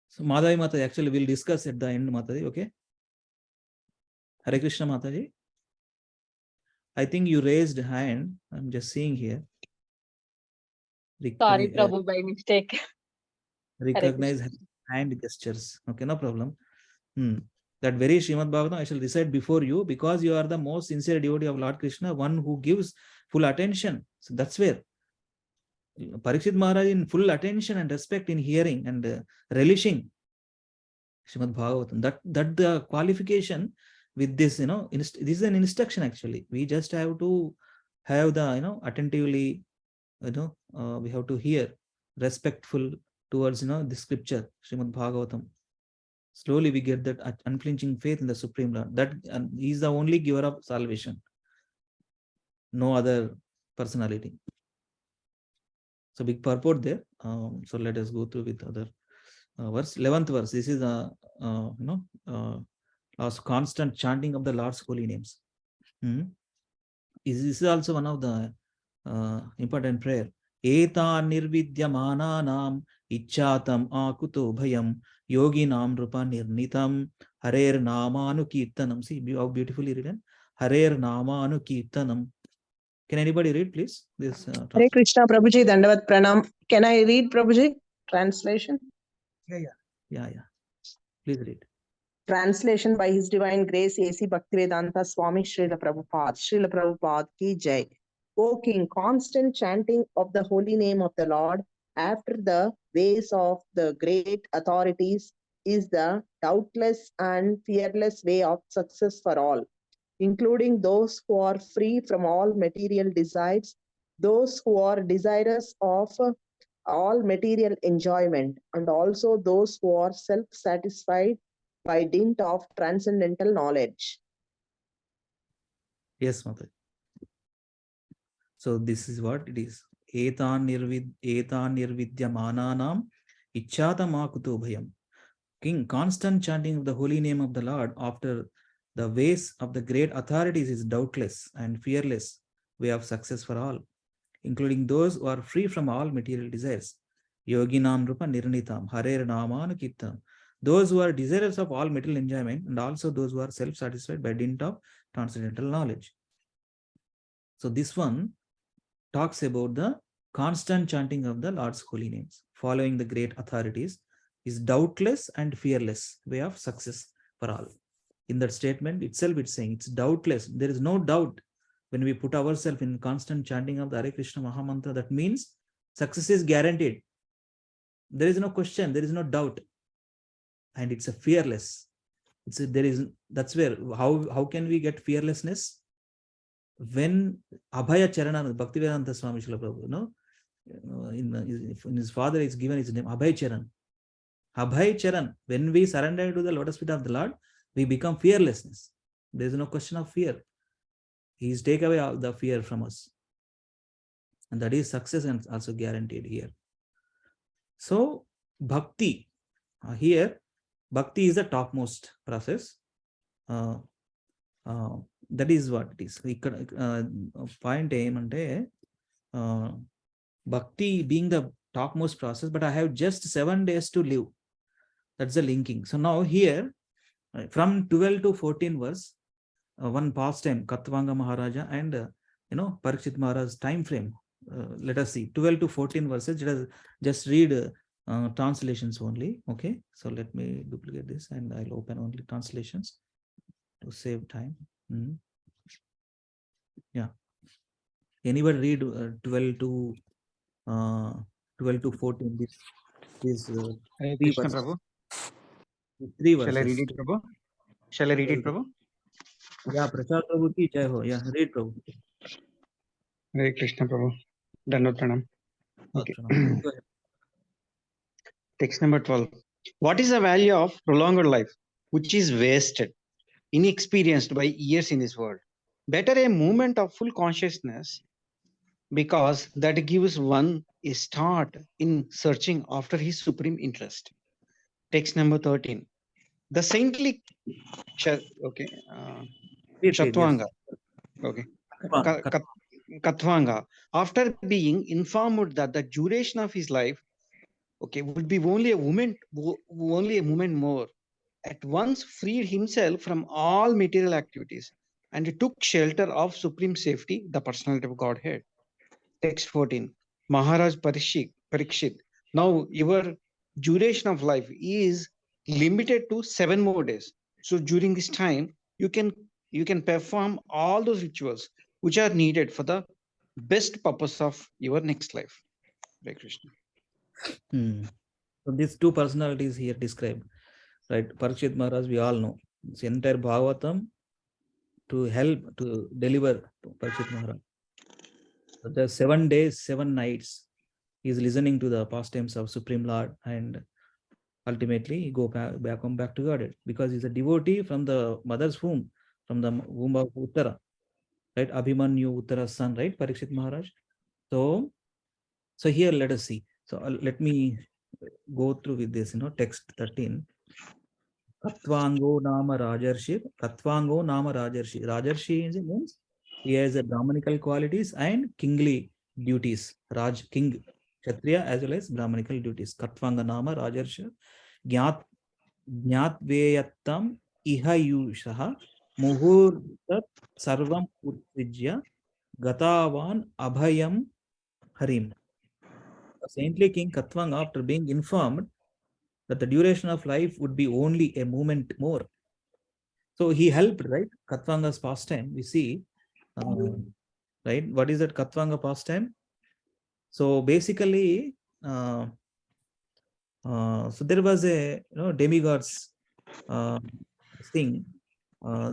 So Madhavi Mataji, actually we'll discuss at the end, Mataji, okay? Hare Krishna Mataji. I think you raised hand. I'm just seeing here. Sorry, Prabhu, by mistake. Recognize hand gestures. Okay, no problem. That very Srimad Bhagavatam I shall recite before you because you are the most sincere devotee of Lord Krishna, one who gives full attention. So that's where Parikshit Maharaj in full attention and respect in hearing and relishing Srimad Bhagavatam. That the qualification with this, this is an instruction actually. We just have to have the, attentively, we have to hear, respectful towards, the scripture, Srimad Bhagavatam. Slowly we get that unflinching faith in the Supreme Lord. That he is the only giver of salvation. No other personality. So big purport there. So let us go through with other verse. 11th verse. This is last constant chanting of the Lord's holy names. This is also one of the important prayer. Eta nirvidyamananam ichatam akuto bhayam yoginam rupa nirnitam harer namanu kirtanam. See how beautifully written. Harer namanu kirtanam. Can anybody read, please? This Hare Krishna, Prabhuji, Dandavat Pranam. Can I read, Prabhuji? Translation? Yeah. Please read. Translation by His Divine Grace, A.C. Bhaktivedanta Swami Srila Prabhupada ki Jai. O King, constant chanting of the holy name of the Lord after the ways of the great authorities is the doubtless and fearless way of success for all, including those who are free from all material desires, those who are desirous of all material enjoyment, and also those who are self-satisfied by dint of transcendental knowledge. Yes, Mother. So this is what it is. Etan nirvidyamananam ichhatamakuto bhayam. King, constant chanting of the holy name of the Lord after the ways of the great authorities is doubtless and fearless way of success for all, including those who are free from all material desires. Yoginam rupa nirnitam, harer namanu kittam. Those who are desirous of all material enjoyment, and also those who are self-satisfied by dint of transcendental knowledge. So this one talks about the constant chanting of the Lord's holy names, following the great authorities, is doubtless and fearless way of success for all. In that statement itself, it's saying it's doubtless. There is no doubt when we put ourselves in constant chanting of the Hare Krishna Mahamantra. That means success is guaranteed. There is no question. There is no doubt, and it's a fearless. That's where how can we get fearlessness? When Abhaya Charana, Bhaktivedanta Swami Srila Prabhu, in his father is given his name, Abhay Charan. Abhay Charan, when we surrender to the lotus feet of the Lord, we become fearlessness. There is no question of fear. He is take away all the fear from us. And that is success and also guaranteed here. So, Bhakti, here, Bhakti is the topmost process. That is what it is. Point aim and Bhakti being the topmost process, but I have just 7 days to live. That's the linking. So now here, from 12 to 14 verse, one pastime, Katvanga Maharaja and Parikshit Maharaj's time frame. Let us see, 12 to 14 verses. Let us just read translations only. Okay, so let me duplicate this and I'll open only translations to save time. Yeah. Anybody read 12 to 14? This Hare three Krishna verses. Prabhu. 3 Shall I read verses. it, Prabhu? Shall I read it, Prabhu? Yeah, Prasad Prabhu ki jai ho. Yeah, read Prabhu. Hare Krishna Prabhu. Dandavat Pranam. Okay. Go ahead. Text number 12. What is the value of prolonged life, which is wasted, inexperienced by years in this world? Better a moment of full consciousness, because that gives one a start in searching after his supreme interest. Text number 13. The saintly Chatvanga, Katvanga, after being informed that the duration of his life would be only a moment more, at once freed himself from all material activities and took shelter of supreme safety, the personality of Godhead. Text 14. Maharaj Parikshit, now your duration of life is limited to 7 more days. So during this time, you can perform all those rituals which are needed for the best purpose of your next life. Hare Krishna. So these two personalities here described, right? Parikshit Maharaj, we all know. It's entire Bhagavatam to help to deliver Parikshit Maharaj. So the 7 days, 7 nights, he is listening to the pastimes of Supreme Lord, and ultimately he go back to God, because he's a devotee from the mother's womb, from the womb of Uttara, right? Abhimanyu Uttara's son, right? Parikshit Maharaj. So here let us see. So let me go through with this, text 13. Katvango Nama Rajarshi. Katvango Nama Rajarshi. Rajarshi means he has a Brahmanical qualities and kingly duties. Raj, king, Kshatriya, as well as Brahmanical duties. Katvanga Nama Rajarshi. Jnatveyatam Ihayushaha Muhurtat Sarvam Utvijya Gatavan Abhayam Harim. The saintly king Katvanga, after being informed that the duration of life would be only a moment more, so he helped, right? Katvanga's pastime, we see, right? What is that Katvanga pastime? So basically, So there was a demigods thing.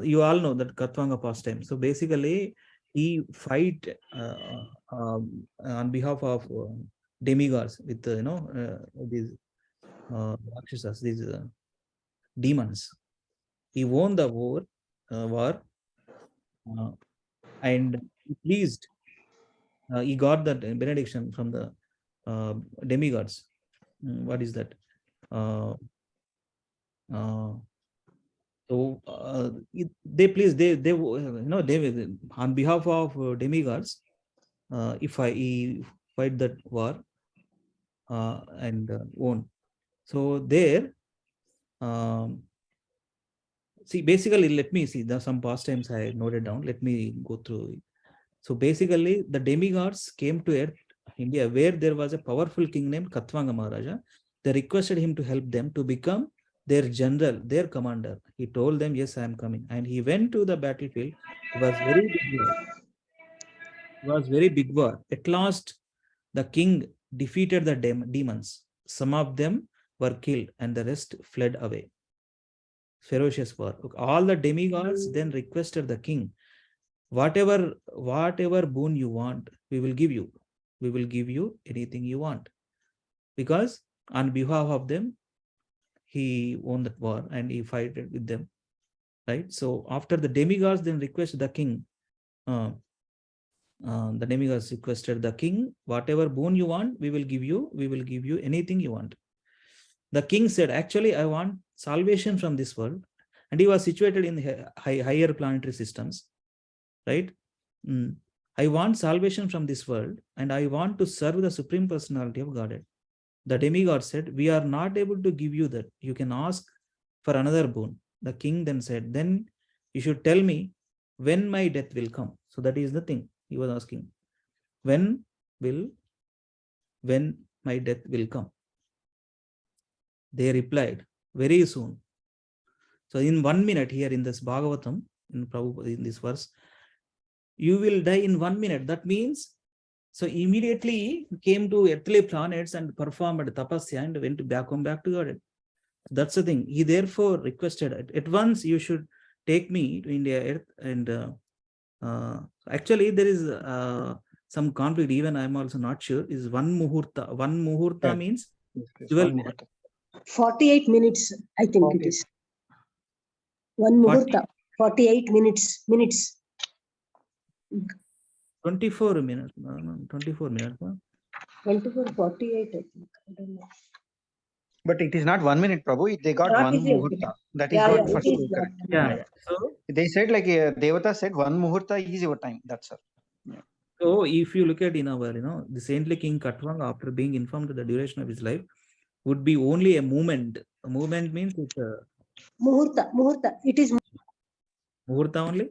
You all know that Katvanga pastime. So basically, he fight on behalf of demigods with these rakshasas, these demons. He won the war, and he pleased. He got that benediction from the demigods. What is that? So they please they on behalf of demigods, if he fight that war and won. So there, see, basically, let me see. There are some pastimes I noted down. Let me go through it. So basically, the demigods came to earth, India, where there was a powerful king named Katvanga Maharaja. They requested him to help them to become their general, their commander. He told them, yes, I am coming. And he went to the battlefield. It was very big war. It was very big war. At last, the king defeated the demons. Some of them were killed and the rest fled away. Ferocious war. All the demigods then requested the king, whatever boon you want, we will give you. We will give you anything you want. Because on behalf of them, he won that war and he fought with them. Right? So after the demigods then requested the king, the demigods requested the king, whatever boon you want, we will give you. We will give you anything you want. The king said, actually, I want salvation from this world. And he was situated in the higher planetary systems. Right? I want salvation from this world and I want to serve the Supreme Personality of Godhead. The demigod said, we are not able to give you that. You can ask for another boon. The king then said, then you should tell me when my death will come. So that is the thing he was asking. When my death will come? They replied, very soon. So in 1 minute here in this Bhagavatam, in this verse, you will die in 1 minute. That means, so immediately came to earthly planets and performed tapasya and went back to God. That's the thing. He therefore requested, at once you should take me to India, earth. And actually there is some conflict, even I'm also not sure, is one muhurta. One muhurta means 12 minutes. 48 minutes, I think it is. One muhurta, 48 minutes. 24 minutes. 24 minutes. 24, 48, I think. I don't know. But it is not 1 minute, Prabhu. They got Not one easy. muhurta. That is Yeah, what yeah, first it is correct. Yeah. So they said like Devata said one muhurta is your time. That's all. Yeah. So if you look at in our, the saintly king Katvanga, after being informed of the duration of his life, would be only a moment. A moment means it's a Muhurta. It is muhurta only.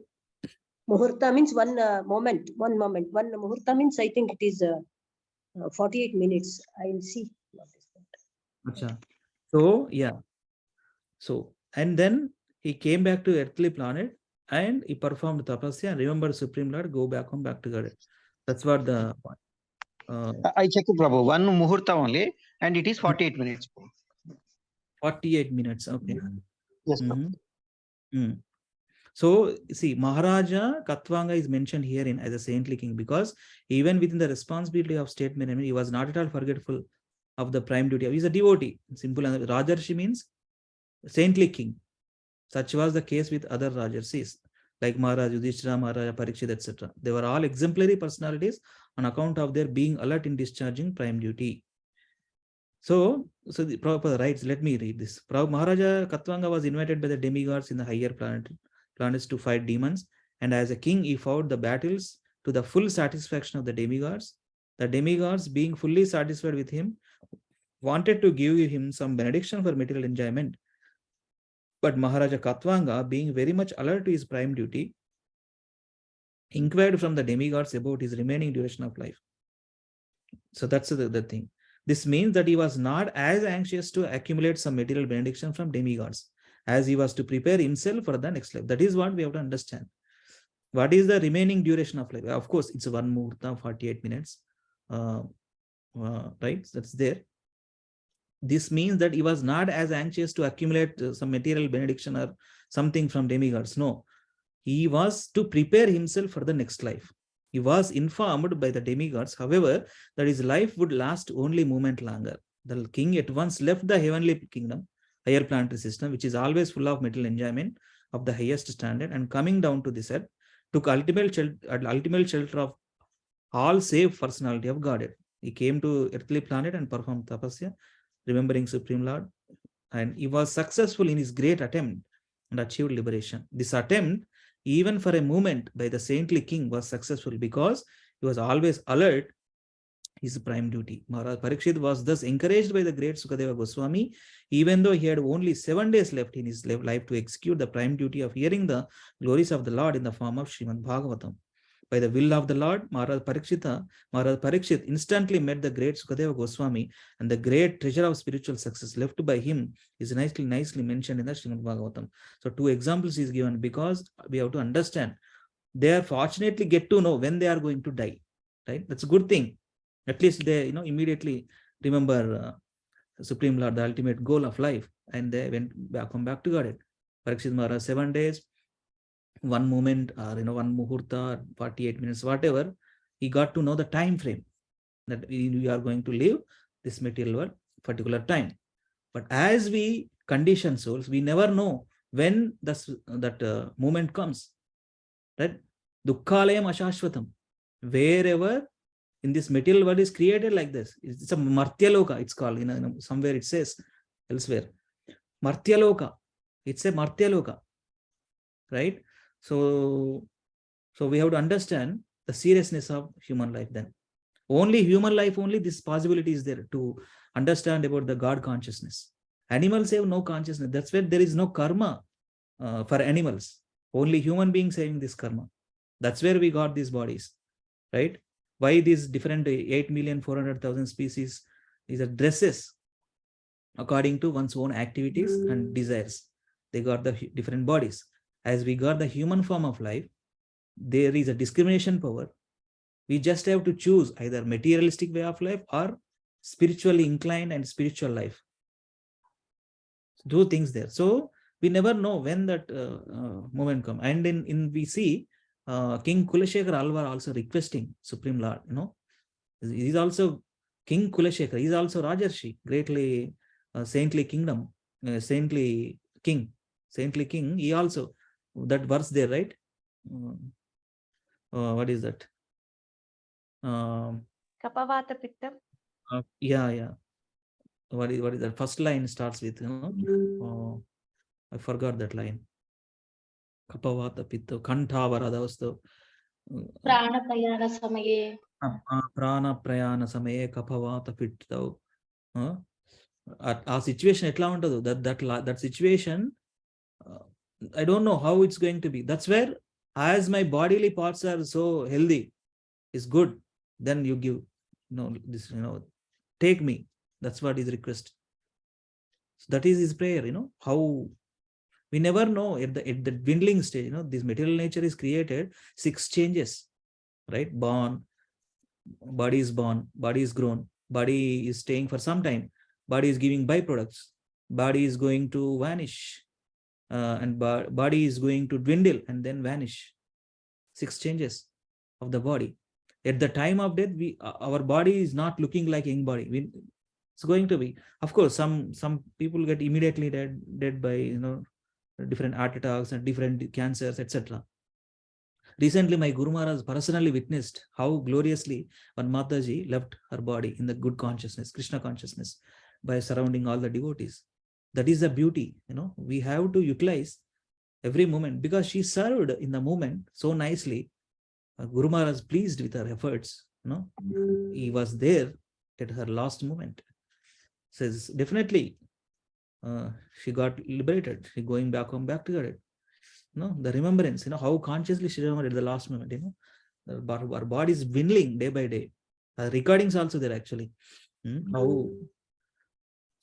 muhurta means one moment. One muhurta means I think it is 48 minutes. I will see what is that. Achha. So yeah. So and then he came back to earthly planet and he performed tapasya and remembered Supreme Lord, go back home, back to God. That's what the I checked, Prabhu. One muhurta only, and it is 48 minutes. 48 minutes. Okay. Yes. So see, Maharaja Katvanga is mentioned here as a saintly king because even within the responsibility of state management, he was not at all forgetful of the prime duty. He is a devotee. Simple. Rajarshi means saintly king. Such was the case with other Rajarshis like Maharaj Yudhishthira, Maharaja Parikshit, etc. They were all exemplary personalities on account of their being alert in discharging prime duty. So the Prabhupada writes, let me read this. Maharaja Katvanga was invited by the demigods in the higher planets to fight demons, and as a king he fought the battles to the full satisfaction of the demigods. The demigods, being fully satisfied with him, wanted to give him some benediction for material enjoyment. But Maharaja Katvanga, being very much alert to his prime duty, inquired from the demigods about his remaining duration of life. So that's the thing. This means that he was not as anxious to accumulate some material benediction from demigods as he was to prepare himself for the next life. That is what we have to understand. What is the remaining duration of life? Of course, it's one muhurta, 48 minutes. Right? That's there. This means that he was not as anxious to accumulate some material benediction or something from demigods. No, he was to prepare himself for the next life. He was informed by the demigods, however, that his life would last only a moment longer. The king at once left the heavenly kingdom, higher planetary system, which is always full of material enjoyment of the highest standard, and coming down to this earth, took ultimate shelter of all save personality of Godhead. He came to earthly planet and performed tapasya, remembering Supreme Lord, and he was successful in his great attempt and achieved liberation. This attempt, even for a moment, by the saintly king was successful because he was always alert his prime duty. Maharaj Parikshit was thus encouraged by the great Sukadeva Goswami, even though he had only 7 days left in his life to execute the prime duty of hearing the glories of the Lord in the form of Srimad Bhagavatam. By the will of the Lord, Maharaj Parikshit instantly met the great Sukadeva Goswami, and the great treasure of spiritual success left by him is nicely mentioned in the Srimad Bhagavatam. So 2 examples is given because we have to understand. They are fortunately get to know when they are going to die, right? That's a good thing. At least they, immediately remember Supreme Lord, the ultimate goal of life, and they come back to God. Parikshit Maharaj, 7 days, 1 moment, or 1 muhurta, 48 minutes, whatever, he got to know the time frame that we are going to live this material world particular time. But as we condition souls, we never know when that moment comes, right? Dukkhalayam ashashvatam. Wherever in this material world is created like this, it's a martyaloka, it's called, somewhere it says elsewhere, martyaloka, it's a martyaloka, right? So we have to understand the seriousness of human life. Then only human life, only this possibility is there to understand about the God consciousness. Animals have no consciousness. That's where there is no karma for animals. Only human beings having this karma. That's where we got these bodies, right? Why these different 8,400,000 species is dresses according to one's own activities and desires. They got the different bodies. As we got the human form of life, there is a discrimination power. We just have to choose either materialistic way of life or spiritually inclined and spiritual life. 2 things there. So we never know when that moment comes. And in we see King Kulashekar Alvar also requesting Supreme Lord, he's also King Kulashekar, he's also Rajarshi, greatly saintly kingdom, saintly king. He also, that verse there, right? What is that? Kapavata Pittam. Yeah. What is that? First line starts with, I forgot that line. Kapavata Pitta, Kanthavara, that was the Prana Prayana Samaye. Prana Prayana Samaye, Kapavata Pitta. Our situation etla untado, that situation, I don't know how it's going to be. That's where, as my bodily parts are so healthy, is good, then you give, this, take me. That's what his request. So that is his prayer, how we never know at the dwindling stage, this material nature is created 6 changes, right? Born, body is born, body is grown, body is staying for some time, body is giving byproducts, body is going to vanish, and body is going to dwindle and then vanish. 6 changes of the body. At the time of death, our body is not looking like young body. It's going to be, of course, some people get immediately dead by different heart attacks and different cancers, etc. Recently, my Guru Maharaj personally witnessed how gloriously one Mataji left her body in the good consciousness, Krishna consciousness, by surrounding all the devotees. That is the beauty, we have to utilize every moment, because she served in the moment so nicely. Guru Maharaj pleased with her efforts, he was there at her last moment. Says definitely she got liberated. She going back to God. The remembrance, how consciously she remembered at the last moment, our body is dwindling day by day. Recordings also there actually. So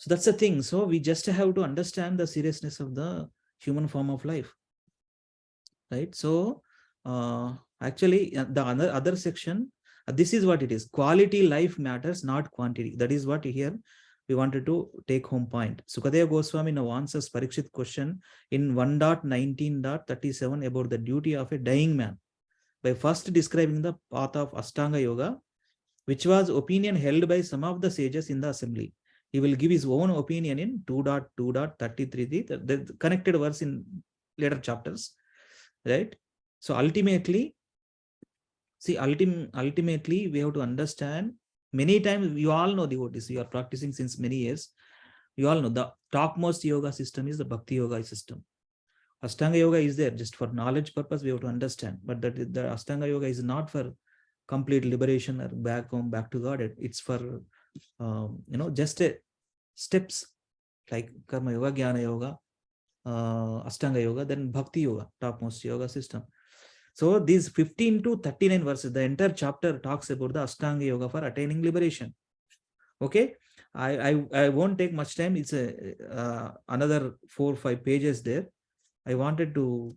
that's the thing. So we just have to understand the seriousness of the human form of life, right? So actually the other section, this is what it is. Quality life matters, not quantity. That is what here we wanted to take home point. Sukadeva Goswami now answers Parikshit question in 1.19.37 about the duty of a dying man by first describing the path of Ashtanga Yoga, which was opinion held by some of the sages in the assembly. He will give his own opinion in 2.2.33, the connected verse in later chapters, right? So ultimately, see, ultimately, we have to understand, many times, you all know devotees, you are practicing since many years, you all know the topmost yoga system is the Bhakti Yoga system. Ashtanga Yoga is there just for knowledge purpose, we have to understand, but that the Ashtanga Yoga is not for complete liberation or back home, back to God. It's for, just steps like Karma Yoga, Jnana Yoga, Ashtanga Yoga, then Bhakti Yoga, topmost yoga system. So these 15 to 39 verses, the entire chapter talks about the Ashtanga Yoga for attaining liberation. Okay, I won't take much time. It's another 4 or 5 pages there. I wanted to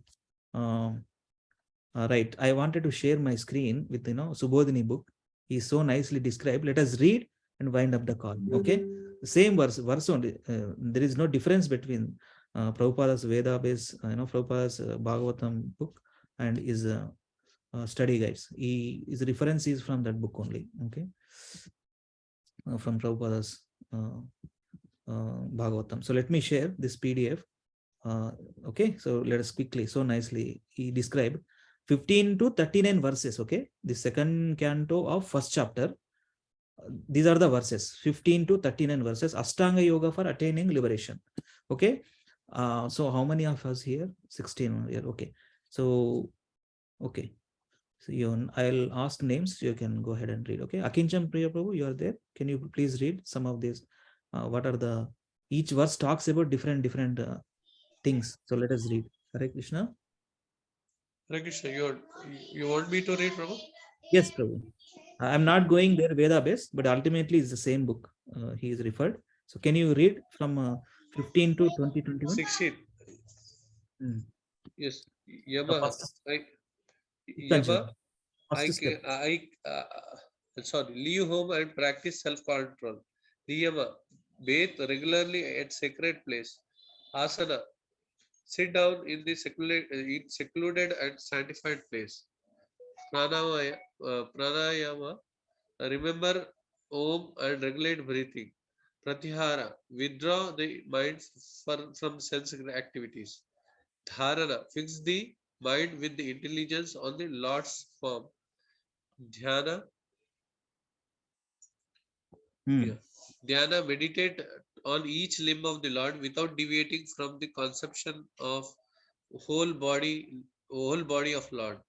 I wanted to share my screen with Subodhini book. He's so nicely described. Let us read and wind up the call. Okay, same verse only. There is no difference between Prabhupada's Veda based, Prabhupada's Bhagavatam book and his study guides. His reference is from that book only. Okay, from Prabhupada's Bhagavatam. So let me share this PDF. Okay, so let us quickly, so nicely he described 15 to 39 verses. Okay, the second canto of first chapter. These are the verses, 15 to 39 verses, Ashtanga Yoga for attaining liberation. Okay, so how many of us here? 16 here. Okay, so okay, so I'll ask names, you can go ahead and read. Okay, Akincham Priya Prabhu, you are there. Can you please read some of these? What are the, each verse talks about different things. So let us read. Hare Krishna. Hare Krishna, you want me to read, Prabhu? Yes, Prabhu. I'm not going there Veda based, but ultimately it's the same book he is referred. So can you read from 15 to 2021? 16. Yes. Yama. Sorry. Leave home and practice self-control. Niyama. Bathe regularly at sacred place. Asana. Sit down in the secluded and sanctified place. Pranayama. Remember Om and regulate breathing. Pratyahara. Withdraw the mind from sense activities. Dharana. Fix the mind with the intelligence on the Lord's form. Dhyana. Dhyana. Meditate on each limb of the Lord without deviating from the conception of whole body of Lord.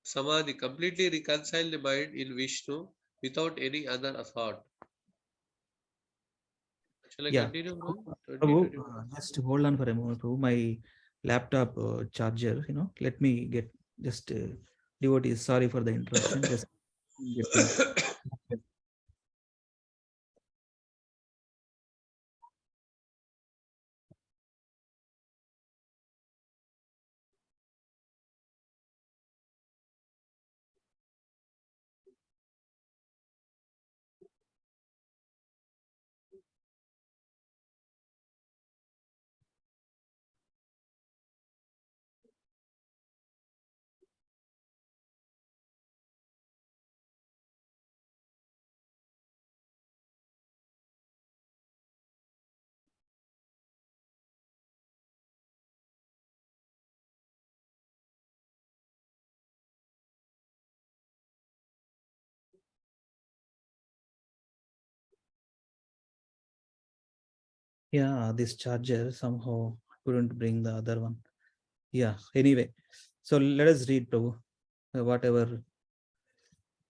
Samadhi. Completely reconcile the mind in Vishnu without any other thought. Shall I continue? Prabhu, just hold on for a moment, Prabhu. My laptop charger, let me get just devotees. Sorry for the interruption. Just getting. Yeah, this charger somehow couldn't bring the other one. Yeah, anyway, so let us read, Prabhu, whatever.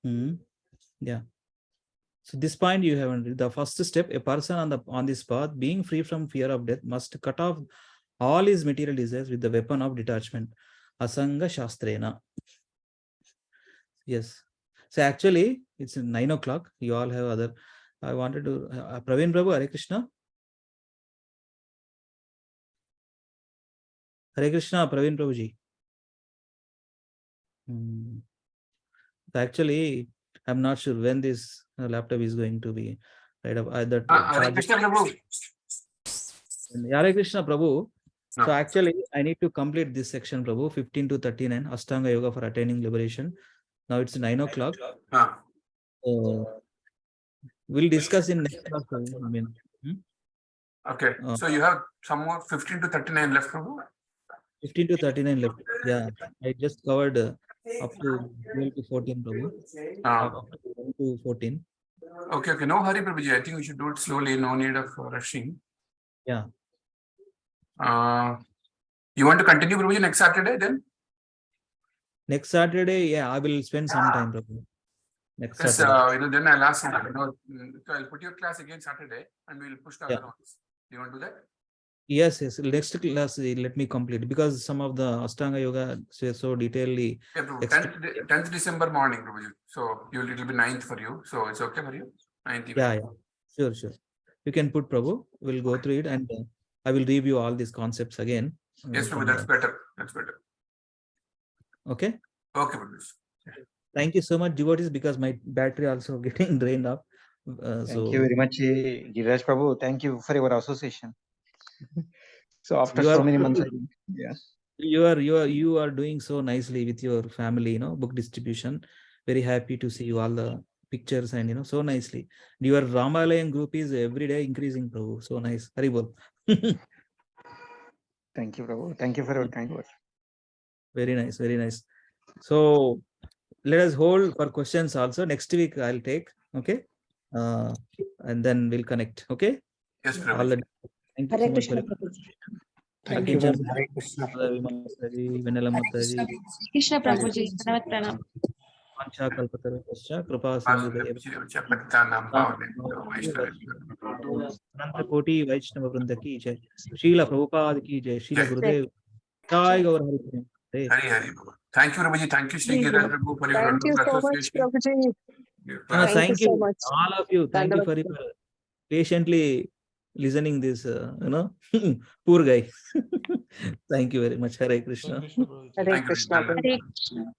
Yeah. So this point you haven't read. The first step, a person on this path, being free from fear of death, must cut off all his material desires with the weapon of detachment. Asanga Shastrena. Yes. So actually, it's 9 o'clock. You all have other. I wanted to Praveen Prabhu, Hare Krishna. Hare Krishna, Praveen Prabhuji. Actually, I'm not sure when this laptop is going to be right? That Hare charge. Krishna Prabhu. Hare Krishna Prabhu. No. So actually, I need to complete this section, Prabhu, 15 to 39, Ashtanga Yoga for attaining liberation. Now it's 9 o'clock. We'll discuss in next class, Prabhu. I mean, Okay. So you have some more 15 to 39 left, Prabhu? 15 to 39 left. Yeah, I just covered up to 12 to 14, Prabhu. Up to 1 to 14. Okay, okay. No hurry, Prabhuji. I think we should do it slowly. No need of rushing. Yeah. You want to continue, Prabhuji, next Saturday then? Next Saturday, yeah, I will spend some time, Prabhu. Next Yes, Saturday. then I'll ask you. So I'll put your class again Saturday and we'll push the other ones. Do you want to do that? Yes, yes. Next class, let me complete because some of the Ashtanga Yoga say so detailedly. Yeah, Prabhu. 10th December morning, Prabhuji. So it will be 9th for you. So it's okay for you? 9th evening. Yeah, yeah. Sure, sure. You can put Prabhu. We'll go through it and I will review all these concepts again. Yes, Prabhu. That's better. That's better. Okay. Okay, Prabhu. Thank you so much, devotees, because my battery also getting drained up. Thank you very much, Giriraj Prabhu. Thank you for your association. So after so many months, yeah. You are doing so nicely with your family, book distribution. Very happy to see you all the pictures and so nicely. Your Ramalayam group is every day increasing, Prabhu. So nice. Haribol. Thank you, Prabhu. Thank you for your kind words. Very nice, very nice. So let us hold for questions also. Next week I'll take, okay? And then we'll connect, okay? Yes, Prabhu. Thank you so much for your Thank you. Hare Krishna. Krishna Prabhuji, Pranam Pranam. Mancha kalpatarusya kripa sindhu Ananta Koti Vaishnava Vrinda ki jai. Srila Prabhupada ki jai. Srila Gurudev. Jai Gaur Hari. Hari Hari. Thank you, Prabhuji. Thank you, Shri Giriraj Prabhu, for your Thank you wonderful so much, association. Prabhuji. Thank you so you, much. all of you. Thank you for your patiently listening this, poor guy. Thank you very much. Hare Krishna. Hare Krishna. Hare Krishna.